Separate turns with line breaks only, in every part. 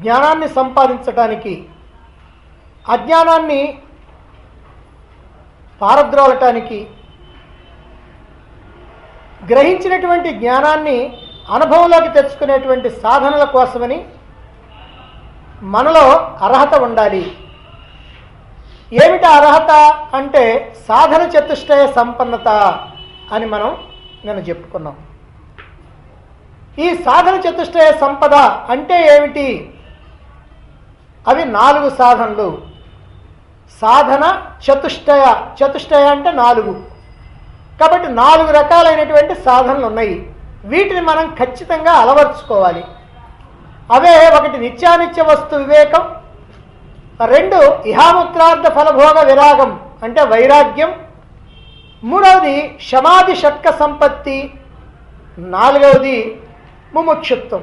జ్ఞానాన్ని సంపాదించటానికి, అజ్ఞానాన్ని పారద్రోలటానికి, గ్రహించినటువంటి జ్ఞానాన్ని అనుభవంలోకి తెచ్చుకునేటువంటి సాధనల కోసమని మనలో అర్హత ఉండాలి. ఏమిటి అర్హత అంటే సాధన చతుష్టయ సంపన్నత అని మనం నేను చెప్పుకున్నాం. ఈ సాధన చతుష్టయ సంపద అంటే ఏమిటి? అవి 4 సాధనలు. సాధన చతుష్టయ, చతుష్టయ అంటే 4, కాబట్టి 4 రకాలైనటువంటి సాధనలు ఉన్నాయి. వీటిని మనం ఖచ్చితంగా అలవర్చుకోవాలి. అవే: 1 నిత్యానిత్య వస్తు వివేకం, 2 ఇహాముత్రార్థ ఫలభోగ విరాగం అంటే వైరాగ్యం, 3వది శమాధి షట్క సంపత్తి, 4వది ముముక్షుత్వం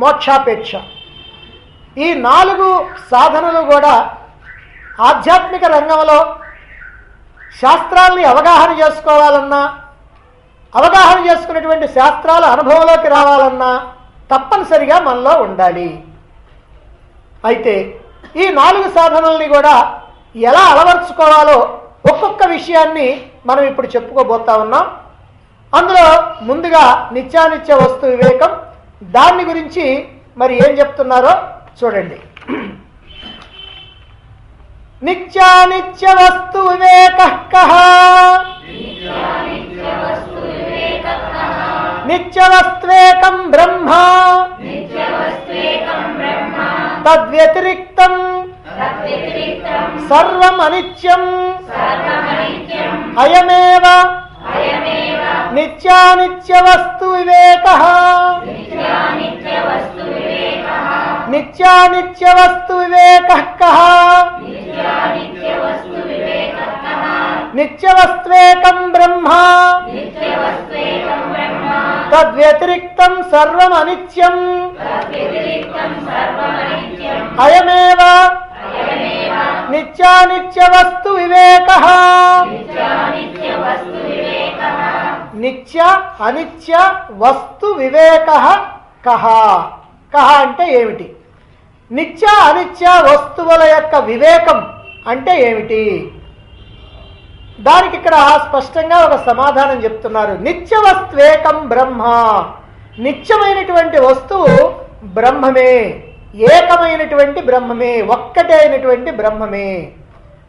మోక్షాపేక్ష. ఈ 4 సాధనలు కూడా ఆధ్యాత్మిక రంగంలో శాస్త్రాల్ని అవగాహన చేసుకోవాలన్నా, అవగాహన చేసుకున్నటువంటి శాస్త్రాల అనుభవంలోకి రావాలన్నా తప్పనిసరిగా మనలో ఉండాలి. అయితే ఈ 4 సాధనల్ని కూడా ఎలా అలవర్చుకోవాలో ఒక్కొక్క విషయాన్ని మనం ఇప్పుడు చెప్పుకోబోతా ఉన్నాం. అందులో ముందుగా నిత్యానిత్య వస్తు వివేకం, దాని గురించి మరి ఏం చెప్తున్నారో చూడండి. నిత్యానిత్య వస్తు వివేకః కః? నిత్యవస్త్వేకం బ్రహ్మ తద్వ్యతిరిక్తం సర్వం అనిత్యం అయమేవ నిత్యానిత్య వస్తు వివేకః. నిత్యానిత్య వస్తు వివేకః కః? నిత్యవస్త్వేకం బ్రహ్మ తద్వ్యతిరిక్తం సర్వం అనిత్యం అయమేవ నిత్యానిత్య వస్తు వివేకః. నిత్య అనిత్య వస్తు వివేకః కః? కః అంటే ఏమిటి? నిత్య అనిత్య వస్తువుల యొక్క వివేకం అంటే ఏమిటి? దానికి ఇక్కడ స్పష్టంగా ఒక సమాధానం చెప్తున్నారు. నిత్యవస్త్వేకం బ్రహ్మ, నిత్యమైనటువంటి వస్తువు బ్రహ్మమే, ఏకమైనటువంటి బ్రహ్మమే, ఒక్కటే అయినటువంటి బ్రహ్మమే.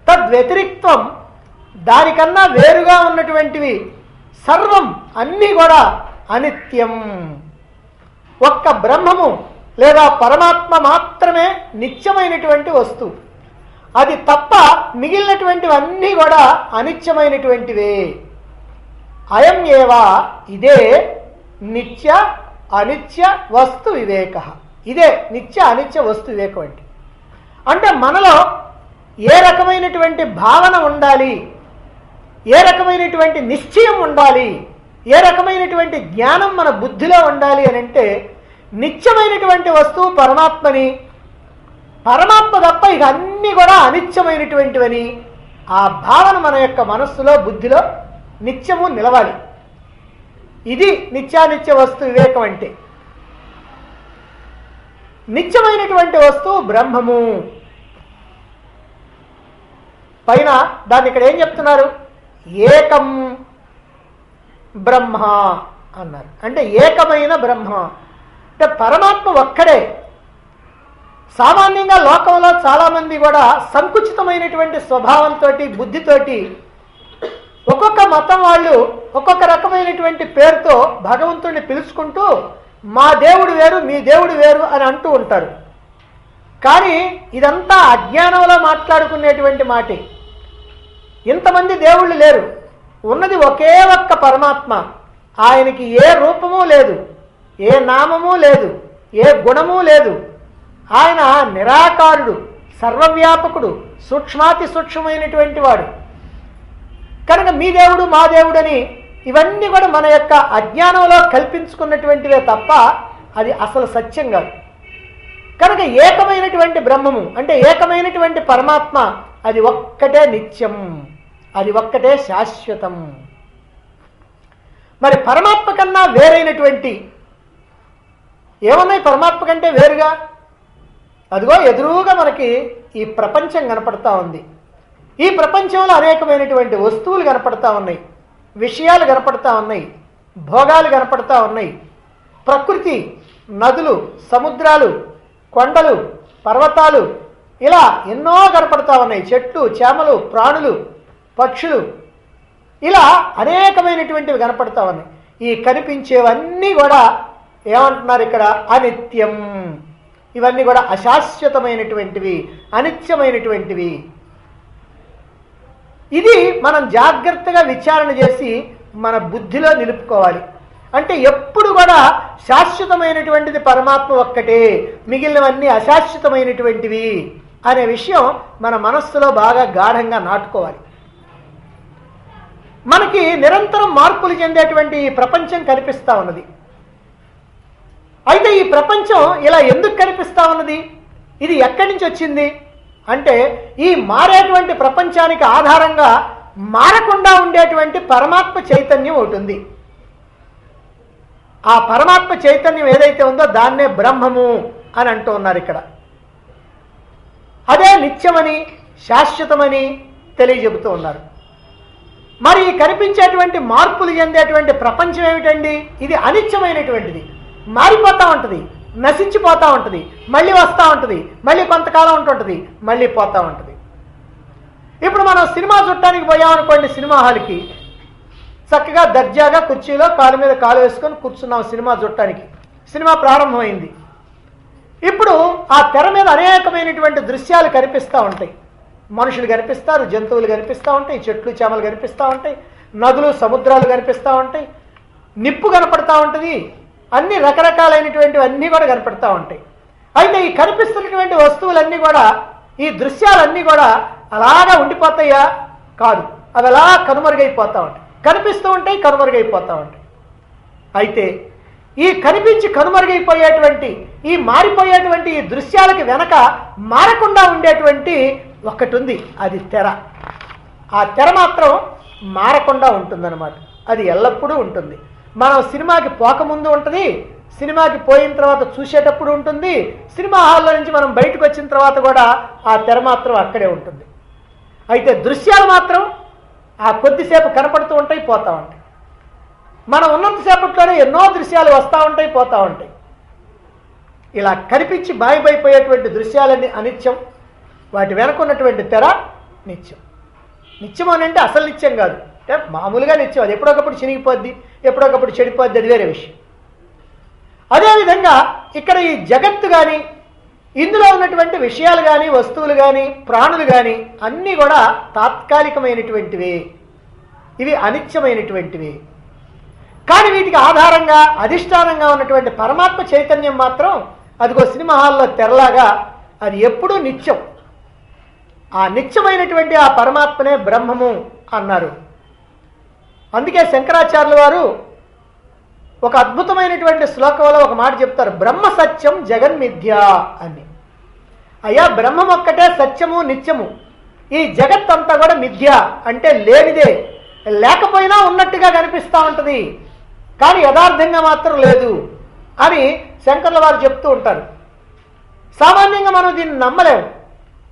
తద్వ్యతిరిక్తం, దానికన్నా వేరుగా ఉన్నటువంటివి సర్వం అన్నీ కూడా అనిత్యం. ఒక్క బ్రహ్మము లేదా పరమాత్మ మాత్రమే నిత్యమైనటువంటి వస్తువు. అది తప్ప మిగిలినటువంటివన్నీ కూడా అనిత్యమైనటువంటివే. అయం ఏవా, ఇదే నిత్య అనిత్య వస్తు వివేక. ఇదే నిత్య అనిత్య వస్తు వివేకం అంటే మనలో ఏ రకమైనటువంటి భావన ఉండాలి, ఏ రకమైనటువంటి నిశ్చయం ఉండాలి, ఏ రకమైనటువంటి జ్ఞానం మన బుద్ధిలో ఉండాలి అని అంటే, నిత్యమైనటువంటి వస్తువు పరమాత్మని, పరమాత్మ తప్ప ఇక అన్నీ కూడా అనిత్యమైనటువంటివని ఆ భావన మన యొక్క మనస్సులో బుద్ధిలో నిత్యము నిలవాలి. ఇది నిత్యానిత్య వస్తు వివేకం అంటే. నిత్యమైనటువంటి వస్తువు బ్రహ్మము. పైన దాన్ని ఇక్కడ ఏం చెప్తున్నారు? ఏకం బ్రహ్మ అన్నారు. అంటే ఏకమైన బ్రహ్మ అంటే పరమాత్మ ఒక్కడే. సామాన్యంగా లోకంలో చాలామంది కూడా సంకుచితమైనటువంటి స్వభావంతో, బుద్ధితోటి ఒక్కొక్క మతం వాళ్ళు ఒక్కొక్క రకమైనటువంటి పేరుతో భగవంతుడిని పిలుచుకుంటూ మా దేవుడు వేరు, మీ దేవుడు వేరు అని అంటూ ఉంటారు. కానీ ఇదంతా అజ్ఞానంలో మాట్లాడుకునేటువంటి మాటే. ఇంతమంది దేవుళ్ళు లేరు, ఉన్నది ఒకే ఒక్క పరమాత్మ. ఆయనకి ఏ రూపము లేదు, ఏ నామము లేదు, ఏ గుణము లేదు. ఆయన నిరాకారుడు, సర్వవ్యాపకుడు, సూక్ష్మాతి సూక్ష్మమైనటువంటి వాడు. కనుక మీ దేవుడు మా దేవుడని ఇవన్నీ కూడా మన యొక్క అజ్ఞానంలో కల్పించుకున్నటువంటివే తప్ప అది అసలు సత్యం కాదు. కనుక ఏకమైనటువంటి బ్రహ్మము అంటే ఏకమైనటువంటి పరమాత్మ అది ఒక్కటే నిత్యం, అది ఒక్కటే శాశ్వతం. మరి పరమాత్మ కన్నా వేరైనటువంటి ఏమన్నాయి? పరమాత్మ కంటే వేరుగా అదిగో ఎదురుగా మనకి ఈ ప్రపంచం కనపడతా ఉంది. ఈ ప్రపంచంలో అనేకమైనటువంటి వస్తువులు కనపడతా ఉన్నాయి, విషయాలు కనపడతా ఉన్నాయి, భోగాలు కనపడతా ఉన్నాయి. ప్రకృతి, నదులు, సముద్రాలు, కొండలు, పర్వతాలు ఇలా ఎన్నో కనపడతా ఉన్నాయి. చెట్లు, చేమలు, ప్రాణులు, పక్షులు ఇలా అనేకమైనటువంటివి కనపడతా ఉన్నాయి. ఈ కనిపించేవన్నీ కూడా ఏమంటున్నారు ఇక్కడ? అనిత్యం. ఇవన్నీ కూడా అశాశ్వతమైనటువంటివి, అనిత్యమైనటువంటివి. ఇది మనం జాగ్రత్తగా విచారణ చేసి మన బుద్ధిలో నిలుపుకోవాలి. అంటే ఎప్పుడు కూడా శాశ్వతమైనటువంటిది పరమాత్మ ఒక్కటే, మిగిలినవన్నీ అశాశ్వతమైనటువంటివి అనే విషయం మన మనస్సులో బాగా గాఢంగా నాటుకోవాలి. మనకి నిరంతరం మార్పులు చెందేటువంటి ఈ ప్రపంచం కనిపిస్తూ ఉన్నది. అయితే ఈ ప్రపంచం ఇలా ఎందుకు కనిపిస్తూ ఉన్నది? ఇది ఎక్కడి నుంచి వచ్చింది అంటే, ఈ మారేటువంటి ప్రపంచానికి ఆధారంగా మారకుండా ఉండేటువంటి పరమాత్మ చైతన్యం ఒకటి ఉంది. ఆ పరమాత్మ చైతన్యం ఏదైతే ఉందో దాన్నే బ్రహ్మము అని అంటూ ఉన్నారు ఇక్కడ. అదే నిత్యమని, శాశ్వతమని తెలియజెబుతూ ఉన్నారు. మరి కనిపించేటువంటి మార్పులు చెందేటువంటి ప్రపంచం ఏమిటండి? ఇది అనిత్యమైనటువంటిది, మారిపోతూ ఉంటుంది, నశించిపోతూ ఉంటుంది, మళ్ళీ వస్తూ ఉంటుంది, మళ్ళీ కొంతకాలం ఉంటుంటుంది, మళ్ళీ పోతూ ఉంటుంది. ఇప్పుడు మనం సినిమా చూడటానికి పోయామనుకోండి, సినిమా హాల్కి చక్కగా దర్జాగా కుర్చీలో కాలు మీద కాలు వేసుకొని కూర్చున్నాం సినిమా చూడటానికి. సినిమా ప్రారంభమైంది. ఇప్పుడు ఆ తెర మీద అనేకమైనటువంటి దృశ్యాలు కనిపిస్తూ ఉంటాయి. మనుషులు కనిపిస్తారు, జంతువులు కనిపిస్తూ ఉంటాయి, చెట్లు చేమలు కనిపిస్తూ ఉంటాయి, నదులు సముద్రాలు కనిపిస్తూ ఉంటాయి, నిప్పు కనపడతా ఉంటుంది, అన్ని రకరకాలైనటువంటివి అన్నీ కూడా కనపడతా ఉంటాయి. అయితే ఈ కనిపిస్తున్నటువంటి వస్తువులన్నీ కూడా, ఈ దృశ్యాలన్నీ కూడా అలాగా ఉండిపోతాయా? కాదు, అవి అలా కనుమరుగైపోతూ ఉంటాయి. కనిపిస్తూ ఉంటాయి, కనుమరుగైపోతూ ఉంటాయి. అయితే ఈ కనిపించి కనుమరుగైపోయేటువంటి, ఈ మారిపోయేటువంటి ఈ దృశ్యాలకి వెనక మారకుండా ఉండేటువంటి ఒకటి ఉంది, అది తెర. ఆ తెర మాత్రం మారకుండా ఉంటుందన్నమాట. అది ఎల్లప్పుడూ ఉంటుంది. మనం సినిమాకి పోకముందు ఉంటుంది, సినిమాకి పోయిన తర్వాత చూసేటప్పుడు ఉంటుంది, సినిమా హాల్లో నుంచి మనం బయటకు వచ్చిన తర్వాత కూడా ఆ తెర మాత్రం అక్కడే ఉంటుంది. అయితే దృశ్యాలు మాత్రం ఆ కొద్దిసేపు కనపడుతూ ఉంటాయి, పోతూ ఉంటాయి. మనం ఉన్నంతసేపట్లోనే ఎన్నో దృశ్యాలు వస్తూ ఉంటాయి, పోతూ ఉంటాయి. ఇలా కనిపించి బాయిపోయేటువంటి దృశ్యాలన్నీ అనిత్యం, వాటి వెనక ఉన్నటువంటి తెర నిత్యం. నిత్యం అని అంటే అసలు నిత్యం కాదు, అంటే మామూలుగా నిత్యం. అది ఎప్పుడొకప్పుడు చినిగిపోద్ది, ఎప్పుడొకప్పుడు చెడిపోద్ది, అది వేరే విషయం. అదేవిధంగా ఇక్కడ ఈ జగత్తు కానీ, ఇందులో ఉన్నటువంటి విషయాలు కానీ, వస్తువులు కానీ, ప్రాణులు కానీ అన్నీ కూడా తాత్కాలికమైనటువంటివి, ఇవి అనిత్యమైనటువంటివి. కానీ వీటికి ఆధారంగా, అధిష్టానంగా ఉన్నటువంటి పరమాత్మ చైతన్యం మాత్రం అదిగో సినిమా హాల్లో తెరలాగా అది ఎప్పుడూ నిత్యం. ఆ నిత్యమైనటువంటి ఆ పరమాత్మనే బ్రహ్మము అన్నారు. అందుకే శంకరాచార్యుల వారు ఒక అద్భుతమైనటువంటి శ్లోకంలో ఒక మాట చెప్తారు, బ్రహ్మ సత్యం జగన్మిథ్య అని. అయ్యా, బ్రహ్మం ఒక్కటే సత్యము, నిత్యము. ఈ జగత్ అంతా కూడా మిథ్య, అంటే లేనిదే, లేకపోయినా ఉన్నట్టుగా కనిపిస్తూ ఉంటుంది, కానీ యథార్థంగా మాత్రం లేదు అని శంకర్ల వారు చెప్తూ ఉంటారు. సామాన్యంగా మనం దీన్ని నమ్మలేము,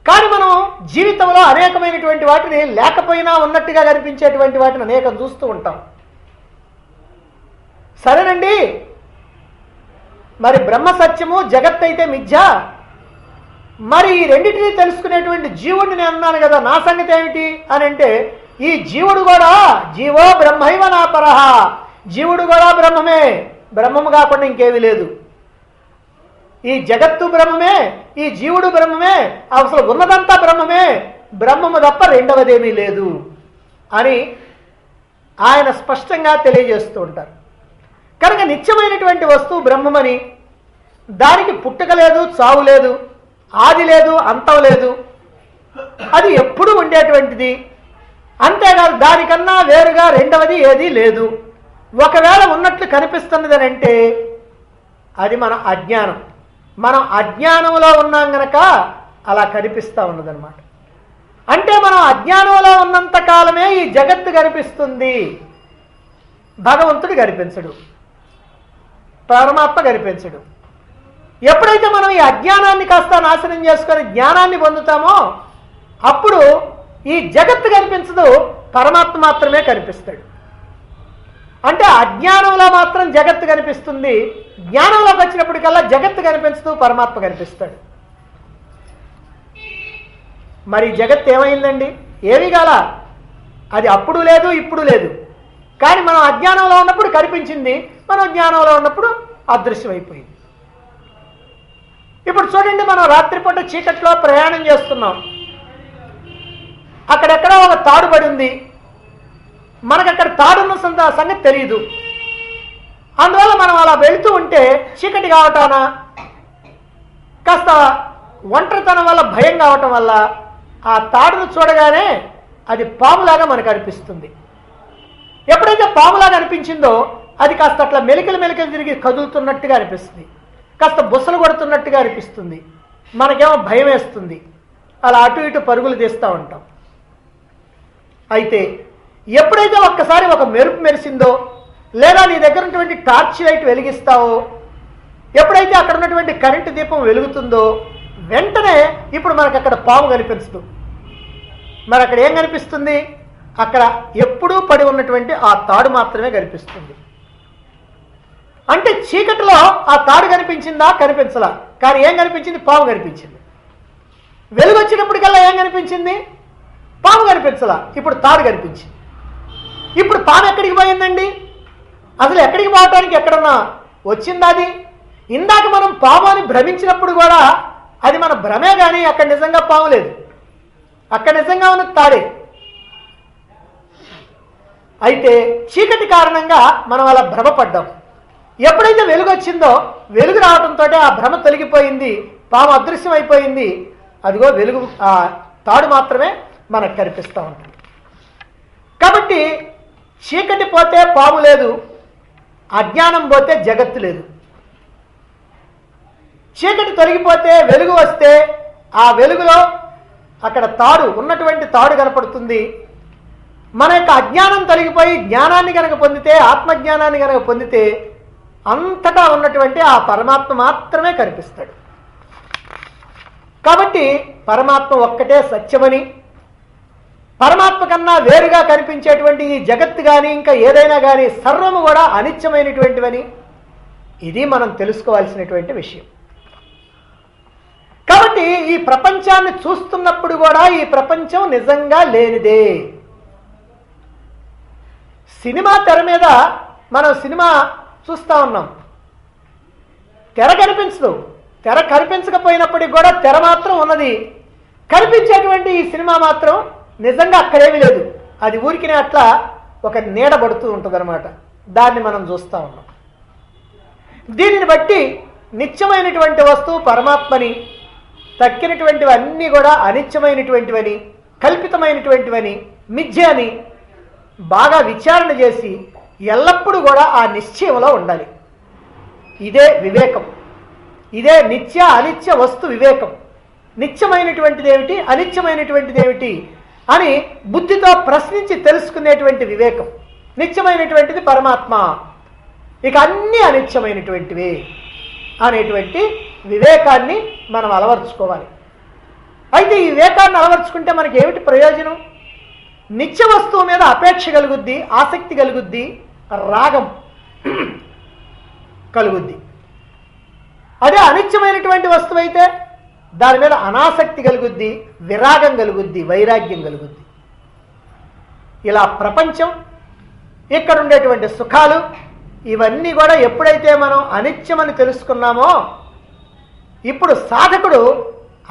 కానీ మనం జీవితంలో అనేకమైనటువంటి వాటిని లేకపోయినా ఉన్నట్టుగా కనిపించేటువంటి వాటిని అనేకం చూస్తూ ఉంటాం. సరేనండి, మరి బ్రహ్మ సత్యము, జగత్ అయితే మిథ్య, మరి ఈ రెండింటినీ తెలుసుకునేటువంటి జీవుడిని నేను అన్నాను కదా, నా సంగతి ఏమిటి అని అంటే, ఈ జీవుడు కూడా జీవో బ్రహ్మైవ నా పరహ, జీవుడు కూడా బ్రహ్మమే, బ్రహ్మము కాకుండా ఇంకేమీ లేదు. ఈ జగత్తు బ్రహ్మమే, ఈ జీవుడు బ్రహ్మమే, అసలు ఉన్నదంతా బ్రహ్మమే, బ్రహ్మము తప్ప రెండవదేమీ లేదు అని ఆయన స్పష్టంగా తెలియజేస్తూ ఉంటారు. కనుక నిత్యమైనటువంటి వస్తువు బ్రహ్మమని, దానికి పుట్టుక లేదు, చావు లేదు, ఆది లేదు, అంతం లేదు, అది ఎప్పుడూ ఉండేటువంటిది. అంతేకాదు దానికన్నా వేరుగా రెండవది ఏదీ లేదు. ఒకవేళ ఉన్నట్లు కనిపిస్తున్నది అని అంటే అది మన అజ్ఞానం. మనం అజ్ఞానంలో ఉన్నాం గనక అలా కనిపిస్తూ ఉన్నదన్నమాట. అంటే మనం అజ్ఞానంలో ఉన్నంత కాలమే ఈ జగత్తు కనిపిస్తుంది, భగవంతుడు కనిపించడు, పరమాత్మ కనిపించడు. ఎప్పుడైతే మనం ఈ అజ్ఞానాన్ని కాస్త నాశనం చేసుకొని జ్ఞానాన్ని పొందుతామో అప్పుడు ఈ జగత్తు కనిపించదు, పరమాత్మ మాత్రమే కనిపిస్తాడు. అంటే అజ్ఞానంలో మాత్రం జగత్తు కనిపిస్తుంది, జ్ఞానంలోకి వచ్చినప్పటికల్లా జగత్తు కనిపించదు, పరమాత్మ కనిపిస్తాడు. మరి జగత్తు ఏమైందండి? ఏమి కాల, అది అప్పుడు లేదు ఇప్పుడు లేదు. కానీ మనం అజ్ఞానంలో ఉన్నప్పుడు కనిపించింది, మనం జ్ఞానంలో ఉన్నప్పుడు అదృశ్యమైపోయింది. ఇప్పుడు చూడండి, మనం రాత్రిపూట చీకట్లో ప్రయాణం చేస్తున్నాం, అక్కడెక్కడ ఒక తాడు పడి ఉంది, మనకు అక్కడ తాడున్న సంగతి తెలియదు. అందువల్ల మనం అలా వెళుతూ ఉంటే చీకటి కావటాన, కాస్త ఒంటరితనం వల్ల, భయం కావటం వల్ల ఆ తాడును చూడగానే అది పాములాగా మనకు అనిపిస్తుంది. ఎప్పుడైతే పాములాగా అనిపించిందో అది కాస్త అట్లా మెలికలు తిరిగి కదులుతున్నట్టుగా అనిపిస్తుంది, కాస్త బుసలు కొడుతున్నట్టుగా అనిపిస్తుంది. మనకేమో భయం వేస్తుంది, అలా అటు ఇటు పరుగులు తీస్తూ ఉంటాం. అయితే ఎప్పుడైతే ఒక్కసారి ఒక మెరుపు మెరిసిందో, లేదా నీ దగ్గర ఉన్నటువంటి టార్చ్ లైట్ వెలిగిస్తావో, ఎప్పుడైతే అక్కడ ఉన్నటువంటి కరెంటు దీపం వెలుగుతుందో వెంటనే ఇప్పుడు మనకు అక్కడ పాము కనిపించదు. మరి అక్కడ ఏం కనిపిస్తుంది? అక్కడ ఎప్పుడూ పడి ఉన్నటువంటి ఆ తాడు మాత్రమే కనిపిస్తుంది. అంటే చీకటిలో ఆ తాడు కనిపించిందా? కనిపించలా. కానీ ఏం కనిపించింది? పాము కనిపించింది. వెలుగు వచ్చినప్పటికల్లా ఏం కనిపించింది? పాము కనిపించలా, ఇప్పుడు తాడు కనిపించింది. ఇప్పుడు పాము ఎక్కడికి పోయిందండి? అసలు ఎక్కడికి పోవటానికి ఎక్కడన్నా వచ్చిందా? అది ఇందాక మనం పాము అని భ్రమించినప్పుడు కూడా అది మన భ్రమే, కానీ అక్కడ నిజంగా పాము లేదు, అక్కడ నిజంగా ఉన్న తాడే. అయితే చీకటి కారణంగా మనం అలా భ్రమపడ్డాం. ఎప్పుడైతే వెలుగు వచ్చిందో, వెలుగు రావడంతో ఆ భ్రమ తొలగిపోయింది, పాము అదృశ్యం అయిపోయింది. అదిగో వెలుగు, ఆ తాడు మాత్రమే మనకు కనిపిస్తూ ఉంటుంది. కాబట్టి చీకటి పోతే పాము లేదు, అజ్ఞానం పోతే జగత్తు లేదు. చీకటి తొలగిపోతే వెలుగు వస్తే ఆ వెలుగులో అక్కడ తాడు, ఉన్నటువంటి తాడు కనపడుతుంది. మన యొక్క అజ్ఞానం తొలగిపోయి జ్ఞానాన్ని కనుక పొందితే, ఆత్మజ్ఞానాన్ని కనుక పొందితే అంతటా ఉన్నటువంటి ఆ పరమాత్మ మాత్రమే కనిపిస్తాడు. కాబట్టి పరమాత్మ ఒక్కటే సత్యమని, పరమాత్మ కన్నా వేరుగా కనిపించేటువంటి ఈ జగత్తు కానీ ఇంకా ఏదైనా కానీ సర్వము కూడా అనిత్యమైనటువంటివని, ఇది మనం తెలుసుకోవాల్సినటువంటి విషయం. కాబట్టి ఈ ప్రపంచాన్ని చూస్తున్నప్పుడు కూడా ఈ ప్రపంచం నిజంగా లేనిదే. సినిమా తెర మీద మనం సినిమా చూస్తూ ఉన్నాం, తెర కనిపించదు. తెర కనిపించకపోయినప్పటికీ కూడా తెర మాత్రం ఉన్నది. కనిపించేటువంటి ఈ సినిమా మాత్రం నిజంగా అక్కడేమీ లేదు, అది ఊరికినే అట్లా ఒక నీడ పడుతూ ఉంటుంది అనమాట. దాన్ని మనం చూస్తూ ఉన్నాం. దీనిని బట్టి నిత్యమైనటువంటి వస్తువు పరమాత్మని, తక్కినటువంటివి అన్నీ కూడా అనిత్యమైనటువంటివని, కల్పితమైనటువంటివని, మిథ్య అని బాగా విచారణ చేసి ఎల్లప్పుడూ కూడా ఆ నిశ్చయంలో ఉండాలి. ఇదే వివేకం, ఇదే నిత్య అనిత్య వస్తు వివేకం. నిత్యమైనటువంటిది ఏమిటి, అనిత్యమైనటువంటిది ఏమిటి అని బుద్ధితో ప్రశ్నించి తెలుసుకునేటువంటి వివేకం. నిత్యమైనటువంటిది పరమాత్మ, ఇక అన్నీ అనిత్యమైనటువంటివి అనేటువంటి వివేకాన్ని మనం అలవర్చుకోవాలి. అయితే ఈ వివేకాన్ని అలవర్చుకుంటే మనకి ఏమిటి ప్రయోజనం? నిత్య వస్తువు మీద అపేక్ష కలుగుద్ది, ఆసక్తి కలుగుద్ది, రాగం కలుగుద్ది. అదే అనిత్యమైనటువంటి వస్తువు అయితే దాని మీద అనాసక్తి కలుగుద్ది, విరాగం కలుగుద్ది, వైరాగ్యం కలుగుద్ది. ఇలా ప్రపంచం, ఇక్కడ ఉండేటువంటి సుఖాలు, ఇవన్నీ కూడా ఎప్పుడైతే మనం అనిత్యమని తెలుసుకున్నామో ఇప్పుడు సాధకుడు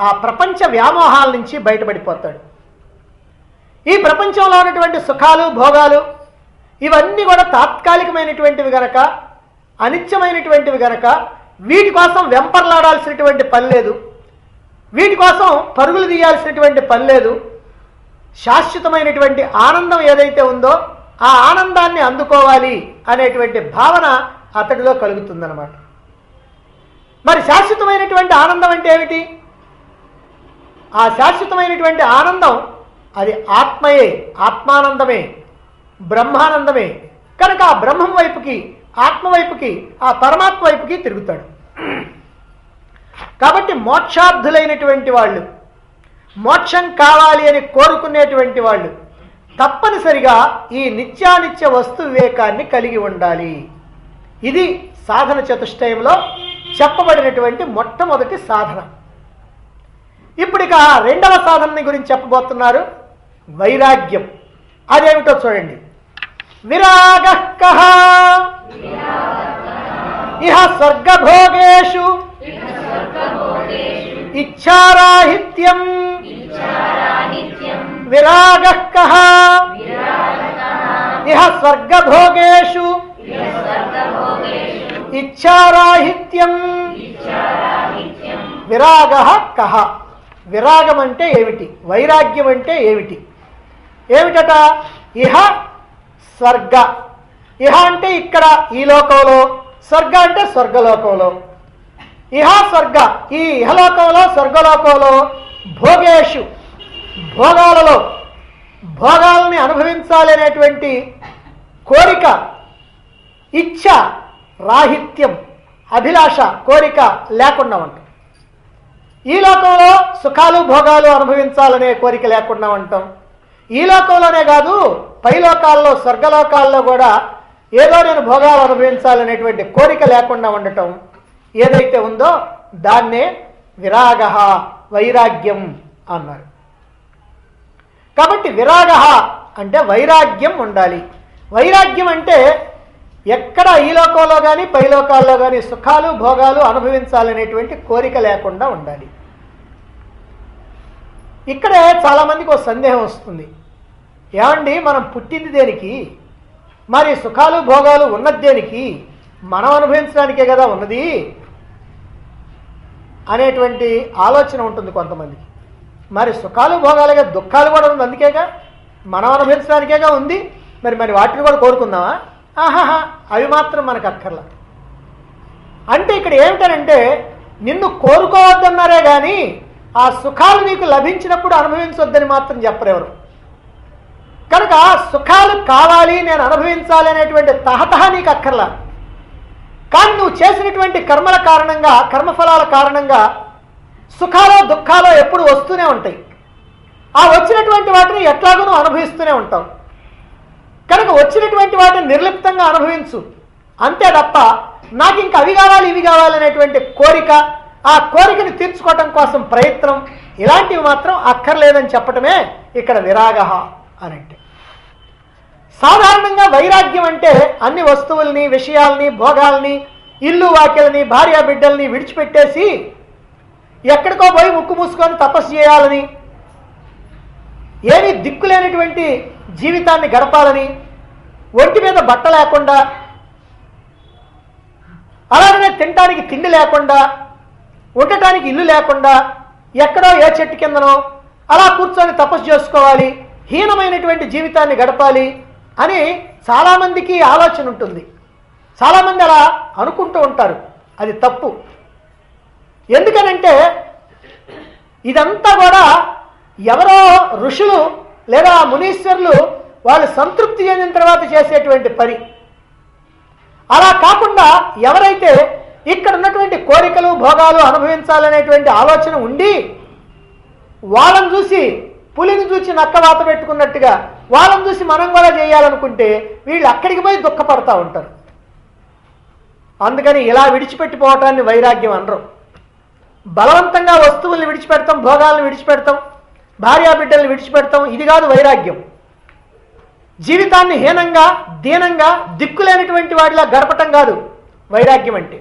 ఆ ప్రపంచ వ్యామోహాల నుంచి బయటపడిపోతాడు. ఈ ప్రపంచంలో ఉన్నటువంటి సుఖాలు, భోగాలు ఇవన్నీ కూడా తాత్కాలికమైనటువంటివి గనక, అనిత్యమైనటువంటివి గనక వీటి కోసం వెంపర్లాడాల్సినటువంటి పని లేదు, వీటి కోసం పరుగులు తీయాల్సినటువంటి పని లేదు. శాశ్వతమైనటువంటి ఆనందం ఏదైతే ఉందో ఆ ఆనందాన్ని అందుకోవాలి అనేటువంటి భావన అతడిలో కలుగుతుందన్నమాట. మరి శాశ్వతమైనటువంటి ఆనందం అంటే ఏమిటి? ఆ శాశ్వతమైనటువంటి ఆనందం అది ఆత్మయే, ఆత్మానందమే, బ్రహ్మానందమే. కనుక ఆ బ్రహ్మం వైపుకి, ఆత్మ వైపుకి, ఆ పరమాత్మ వైపుకి తిరుగుతాడు. కాబట్టి మోక్షార్థులైనటువంటి వాళ్ళు, మోక్షం కావాలి అని కోరుకునేటువంటి వాళ్ళు తప్పనిసరిగా ఈ నిత్యానిత్య వస్తు వివేకాన్ని కలిగి ఉండాలి. ఇది సాధన చతుష్టయంలో చెప్పబడినటువంటి మొట్టమొదటి సాధన. ఇప్పుడు ఇక రెండవ సాధన గురించి చెప్పబోతున్నారు, వైరాగ్యం. అదేమిటో చూడండి. విరాగః కః ఇహ స్వర్గభోగేషు ఇచ్ఛారాహిత్యం. విరాగః కః ఇహ స్వర్గభోగేషు ఇచ్ఛారాహిత్యం. విరాగః కః. విరాగం అంటే ఏమిటి, వైరాగ్యం అంటే ఏమిటి? ఏమిటట? ఇహ స్వర్గ. ఇహ అంటే ఇక్కడ ఈ లోకంలో, స్వర్గ అంటే స్వర్గలోకంలో. ఇహ స్వర్గ, ఈ ఇహలోకంలో స్వర్గలోకంలో, భోగేషు భోగాలలో, భోగాలని అనుభవించాలి అనేటువంటి కోరిక, ఇచ్ఛ రాహిత్యం, అభిలాష కోరిక లేకుండా ఉంటాం. ఈ లోకంలో సుఖాలు భోగాలు అనుభవించాలనే కోరిక లేకుండా ఉంటాం. ఈ లోకంలోనే కాదు, పై లోకాల్లో స్వర్గలోకాల్లో కూడా ఏదో నేను భోగాలు అనుభవించాలనేటువంటి కోరిక లేకుండా ఉండటం ఏదైతే ఉందో దాన్నే విరాగ, వైరాగ్యం అన్నారు. కాబట్టి విరాగ అంటే వైరాగ్యం ఉండాలి. వైరాగ్యం అంటే ఎక్కడ ఈ లోకంలో కానీ పై లోకాల్లో కానీ సుఖాలు భోగాలు అనుభవించాలనేటువంటి కోరిక లేకుండా ఉండాలి. ఇక్కడే చాలామందికి ఒక సందేహం వస్తుంది, ఏమండి మనం పుట్టింది దేనికి, మరి సుఖాలు భోగాలు ఉన్నది దేనికి, మనం అనుభవించడానికే కదా ఉన్నది అనేటువంటి ఆలోచన ఉంటుంది కొంతమందికి. మరి సుఖాలు భోగాలుగా దుఃఖాలు కూడా ఉంది, అందుకేగా మనం అనుభవించడానికేగా ఉంది, మరి వాటిని కూడా కోరుకుందామా? ఆహాహా, అవి మాత్రం మనకు అక్కర్లా. అంటే ఇక్కడ ఏమిటనంటే నిన్ను కోరుకోవద్దన్నారే కానీ ఆ సుఖాలు నీకు లభించినప్పుడు అనుభవించొద్దని మాత్రం చెప్పరెవరు. కనుక సుఖాలు కావాలి, నేను అనుభవించాలి అనేటువంటి తహతహ నీకు అక్కర్లా. కానీ నువ్వు చేసినటువంటి కర్మల కారణంగా, కర్మఫలాల కారణంగా సుఖాలో దుఃఖాలో ఎప్పుడు వస్తూనే ఉంటాయి. ఆ వచ్చినటువంటి వాటిని ఎట్లాగో నువ్వు అనుభవిస్తూనే ఉంటావు. కనుక వచ్చినటువంటి వాటిని నిర్లిప్తంగా అనుభవించు, అంతే తప్ప నాకు ఇంక అవి కావాలి ఇవి కావాలి అనేటువంటి కోరిక, ఆ కోరికను తీర్చుకోవటం కోసం ప్రయత్నం, ఇలాంటివి మాత్రం అక్కర్లేదని చెప్పటమే ఇక్కడ విరాగ అనంటే. సాధారణంగా వైరాగ్యం అంటే అన్ని వస్తువుల్ని, విషయాల్ని, భోగాల్ని, ఇల్లు వాకిల్ని, భార్య బిడ్డల్ని విడిచిపెట్టేసి ఎక్కడికో పోయి ముక్కు మూసుకొని తపస్సు చేయాలని, ఏమీ దిక్కులేనటువంటి జీవితాన్ని గడపాలని, ఒంటి మీద బట్ట లేకుండా, అలాగనే తినటానికి తిండి లేకుండా, ఉండటానికి ఇల్లు లేకుండా, ఎక్కడో ఏ చెట్టు కిందనో అలా కూర్చొని తపస్సు చేసుకోవాలి, హీనమైనటువంటి జీవితాన్ని గడపాలి అని చాలామందికి ఆలోచన ఉంటుంది. చాలామంది అలా అనుకుంటూ ఉంటారు. అది తప్పు. ఎందుకనంటే ఇదంతా కూడా ఎవరో ఋషులు లేదా మునీశ్వరులు వాళ్ళు సంతృప్తి చెందిన తర్వాత చేసేటువంటి పని. అలా కాకుండా ఎవరైతే ఇక్కడ ఉన్నటువంటి కోరికలు భోగాలు అనుభవించాలనేటువంటి ఆలోచన ఉండి వాళ్ళని చూసి పులిని చూసి నక్కవాత పెట్టుకున్నట్టుగా వాళ్ళని చూసి మనం కూడా చేయాలనుకుంటే వీళ్ళు అక్కడికి పోయి దుఃఖపడతా ఉంటారు. అందుకని ఇలా విడిచిపెట్టిపోవటాన్ని వైరాగ్యం అనరు. బలవంతంగా వస్తువుల్ని విడిచిపెడతాం, భోగాలను విడిచిపెడతాం, భార్యాబిడ్డల్ని విడిచిపెడతాం, ఇది కాదు వైరాగ్యం. జీవితాన్ని హీనంగా దీనంగా దిక్కులేనటువంటి వాడిలా గడపటం కాదు వైరాగ్యం అంటే.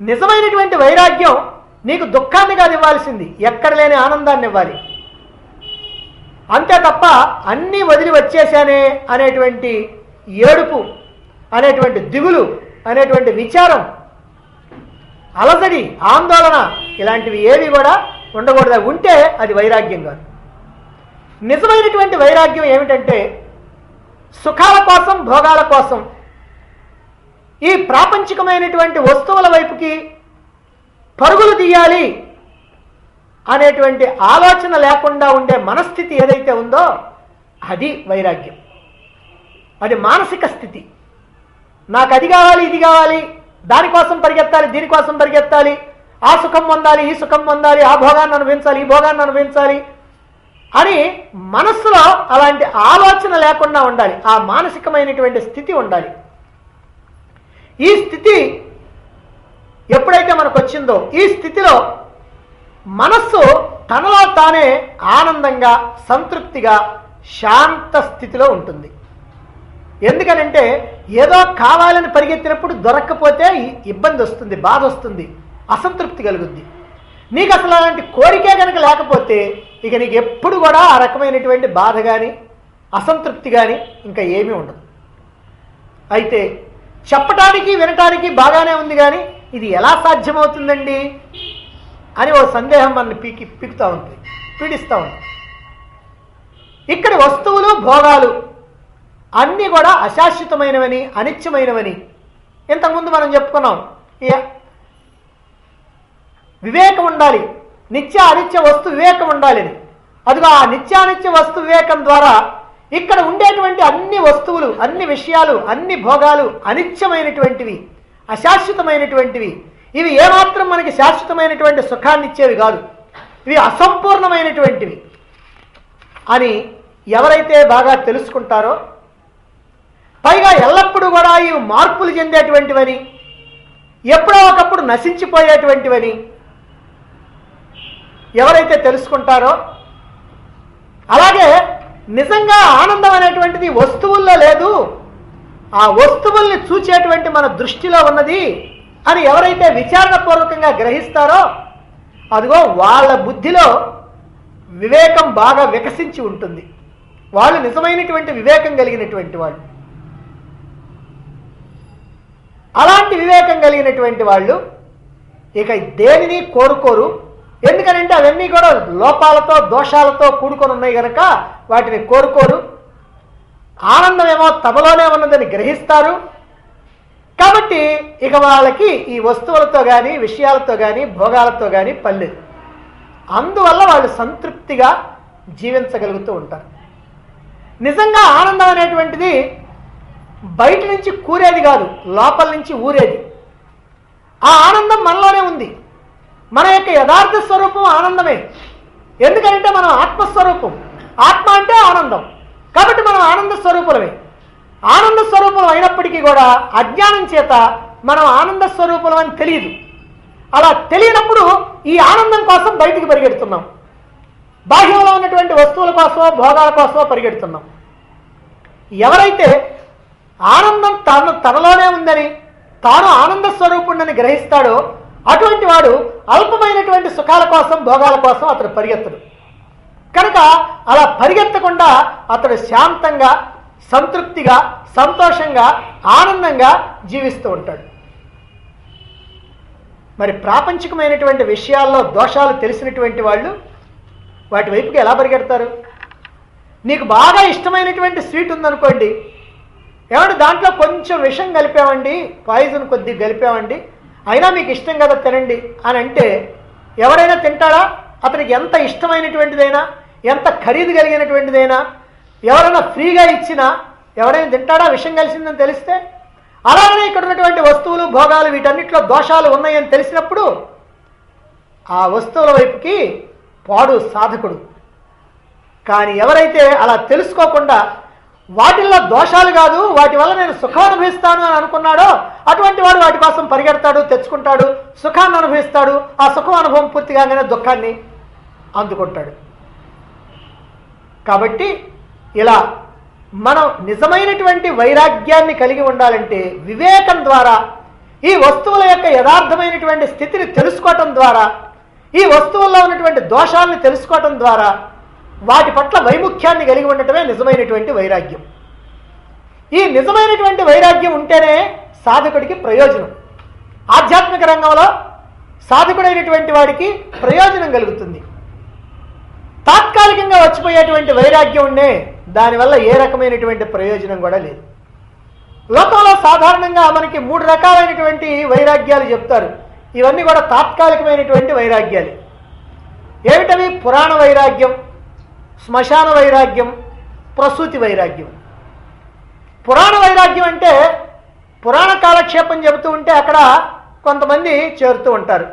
నిజమైనటువంటి వైరాగ్యం నీకు దుఃఖాన్ని కాదు ఇవ్వాల్సింది, ఎక్కడ లేని ఆనందాన్ని ఇవ్వాలి. అంతే తప్ప అన్నీ వదిలి వచ్చేసానే అనేటువంటి ఏడుపు, అనేటువంటి దిగులు, అనేటువంటి విచారం, అలజడి, ఆందోళన ఇలాంటివి ఏవి కూడా ఉండకూడదు. ఉంటే అది వైరాగ్యం కాదు. నిజమైనటువంటి వైరాగ్యం ఏమిటంటే సుఖాల కోసం భోగాల కోసం ఈ ప్రాపంచికమైనటువంటి వస్తువుల వైపుకి పరుగులు తీయాలి అనేటువంటి ఆలోచన లేకుండా ఉండే మనస్థితి ఏదైతే ఉందో అది వైరాగ్యం. అది మానసిక స్థితి. నాకు అది కావాలి ఇది కావాలి, దానికోసం పరిగెత్తాలి దీనికోసం పరిగెత్తాలి ఆ సుఖం పొందాలి, ఈ సుఖం పొందాలి, ఆ భోగాన్ని అనుభవించాలి, ఈ భోగాన్ని అనుభవించాలి అని మనస్సులో అలాంటి ఆలోచన లేకుండా ఉండాలి. ఆ మానసికమైనటువంటి స్థితి ఉండాలి. ఈ స్థితి ఎప్పుడైతే మనకు వచ్చిందో ఈ స్థితిలో మనస్సు తనలో తానే ఆనందంగా, సంతృప్తిగా, శాంత స్థితిలో ఉంటుంది. ఎందుకనంటే ఏదో కావాలని పరిగెత్తినప్పుడు దొరక్కపోతే ఇబ్బంది వస్తుంది, బాధ వస్తుంది, అసంతృప్తి కలుగుద్ది. నీకు అసలు అలాంటి కోరికే కనుక లేకపోతే ఇక నీకు ఎప్పుడు కూడా ఆ రకమైనటువంటి బాధ కానీ, అసంతృప్తి కానీ ఇంకా ఏమీ ఉండదు. అయితే చెప్పటానికి వినటానికి బాగానే ఉంది, కానీ ఇది ఎలా సాధ్యమవుతుందండి అని ఓ సందేహం మనల్ని పీకుతూ ఉంటుంది, పీడిస్తూ ఉంటుంది. ఇక్కడి వస్తువులు, భోగాలు అన్నీ కూడా అశాశ్వతమైనవని, అనిత్యమైనవని ఇంతకుముందు మనం చెప్పుకున్నాం. వివేకం ఉండాలి, నిత్య అనిత్య వస్తు వివేకం ఉండాలి. అదిగో ఆ నిత్యానిత్య వస్తు వివేకం ద్వారా ఇక్కడ ఉండేటువంటి అన్ని వస్తువులు, అన్ని విషయాలు, అన్ని భోగాలు అనిత్యమైనటువంటివి, అశాశ్వతమైనటువంటివి. ఇవి ఏమాత్రం మనకి శాశ్వతమైనటువంటి సుఖాన్ని ఇచ్చేవి కాదు, ఇవి అసంపూర్ణమైనటువంటివి అని ఎవరైతే బాగా తెలుసుకుంటారో, పైగా ఎల్లప్పుడూ కూడా ఇవి మార్పులు చెందేటువంటివని, ఎప్పుడో ఒకప్పుడు నశించిపోయేటువంటివని ఎవరైతే తెలుసుకుంటారో, అలాగే నిజంగా ఆనందం అనేటువంటిది వస్తువుల్లో లేదు, ఆ వస్తువుల్ని చూచేటువంటి మన దృష్టిలో ఉన్నది అని ఎవరైతే విచారణపూర్వకంగా గ్రహిస్తారో, అదిగో వాళ్ళ బుద్ధిలో వివేకం బాగా వికసించి ఉంటుంది. వాళ్ళు నిజమైనటువంటి వివేకం కలిగినటువంటి వాళ్ళు. అలాంటి వివేకం కలిగినటువంటి వాళ్ళు ఇక దేనిని కోరుకోరు. ఎందుకనంటే అవన్నీ కూడా లోపాలతో, దోషాలతో కూడుకొని ఉన్నాయి కనుక వాటిని కోరుకోరు. ఆనందమేమో తమలోనే ఉన్నదని గ్రహిస్తారు. కాబట్టి ఇక వాళ్ళకి ఈ వస్తువులతో కానీ, విషయాలతో కానీ, భోగాలతో కానీ పర్లేదు. అందువల్ల వాళ్ళు సంతృప్తిగా జీవించగలుగుతూ ఉంటారు. నిజంగా ఆనందం అనేటువంటిది బయట నుంచి కూరేది కాదు, లోపల నుంచి ఊరేది. ఆ ఆనందం మనలోనే ఉంది. మన యొక్క యథార్థ స్వరూపం ఆనందమే. ఎందుకంటే మనం ఆత్మస్వరూపం, ఆత్మ అంటే ఆనందం. కాబట్టి మనం ఆనంద స్వరూపులమే. ఆనంద స్వరూపులం అయినప్పటికీ కూడా అజ్ఞానం చేత మనం ఆనంద స్వరూపులం అని తెలియదు. అలా తెలియనప్పుడు ఈ ఆనందం కోసం బయటికి పరిగెడుతున్నాం, బాహ్యంలో ఉన్నటువంటి వస్తువుల కోసమో, భోగాల కోసమో పరిగెడుతున్నాం. ఎవరైతే ఆనందం తనలోనే ఉందని, తాను ఆనంద స్వరూపుణ్ణని గ్రహిస్తాడో అటువంటి వాడు అల్పమైనటువంటి సుఖాల కోసం, భోగాల కోసం అతడు పరిగెత్తడు. కనుక అలా పరిగెత్తకుండా అతడు శాంతంగా, సంతృప్తిగా, సంతోషంగా, ఆనందంగా జీవిస్తూ ఉంటాడు. మరి ప్రాపంచికమైనటువంటి విషయాల్లో దోషాలు తెలిసినటువంటి వాళ్ళు వాటి వైపుకి ఎలా పరిగెడతారు? నీకు బాగా ఇష్టమైనటువంటి స్వీట్ ఉందనుకోండి, ఏమంటే దాంట్లో కొంచెం విషం కలిపామండి, పాయిజన్ కొద్దిగా కలిపామండి, అయినా మీకు ఇష్టం కదా తినండి అని అంటే ఎవరైనా తింటాడా? అతనికి ఎంత ఇష్టమైనటువంటిదైనా, ఎంత ఖరీదు కలిగినటువంటిదైనా ఎవరైనా ఫ్రీగా ఇచ్చినా ఎవరైనా తింటాడా విషం కలిసిందని తెలిస్తే? అలాగనే ఇక్కడ ఉన్నటువంటి వస్తువులు, భోగాలు వీటన్నిటిలో దోషాలు ఉన్నాయని తెలిసినప్పుడు ఆ వస్తువుల వైపుకి పాడు సాధకుడు. కానీ ఎవరైతే అలా తెలుసుకోకుండా వాటిల్లో దోషాలు కాదు, వాటి వల్ల నేను సుఖం అనుభవిస్తాను అని అనుకున్నాడో అటువంటి వాడు వాటి కోసం పరిగెడతాడు, తెచ్చుకుంటాడు, సుఖాన్ని అనుభవిస్తాడు. ఆ సుఖం అనుభవం పూర్తిగానే దుఃఖాన్ని అందుకుంటాడు. కాబట్టి ఇలా మనం నిజమైనటువంటి వైరాగ్యాన్ని కలిగి ఉండాలంటే వివేకం ద్వారా, ఈ వస్తువుల యొక్క యథార్థమైనటువంటి స్థితిని తెలుసుకోవటం ద్వారా, ఈ వస్తువుల్లో ఉన్నటువంటి దోషాలను తెలుసుకోవటం ద్వారా వాటి పట్ల వైముఖ్యాన్ని కలిగి ఉండటమే నిజమైనటువంటి వైరాగ్యం. ఈ నిజమైనటువంటి వైరాగ్యం ఉంటేనే సాధకుడికి ప్రయోజనం. ఆధ్యాత్మిక రంగంలో సాధకుడైనటువంటి వాడికి ప్రయోజనం కలుగుతుంది. తాత్కాలికంగా వచ్చిపోయేటువంటి వైరాగ్యం ఉండే దానివల్ల ఏ రకమైనటువంటి ప్రయోజనం కూడా లేదు. లోకంలో సాధారణంగా మనకి 3 రకాలైనటువంటి వైరాగ్యాలు చెప్తారు. ఇవన్నీ కూడా తాత్కాలికమైనటువంటి వైరాగ్యాలు. ఏమిటవి? పురాణ వైరాగ్యం, శ్మశాన వైరాగ్యం, ప్రసూతి వైరాగ్యం. పురాణ వైరాగ్యం అంటే పురాణ కాలక్షేపం చెబుతూ ఉంటే అక్కడ కొంతమంది చేరుతూ ఉంటారు.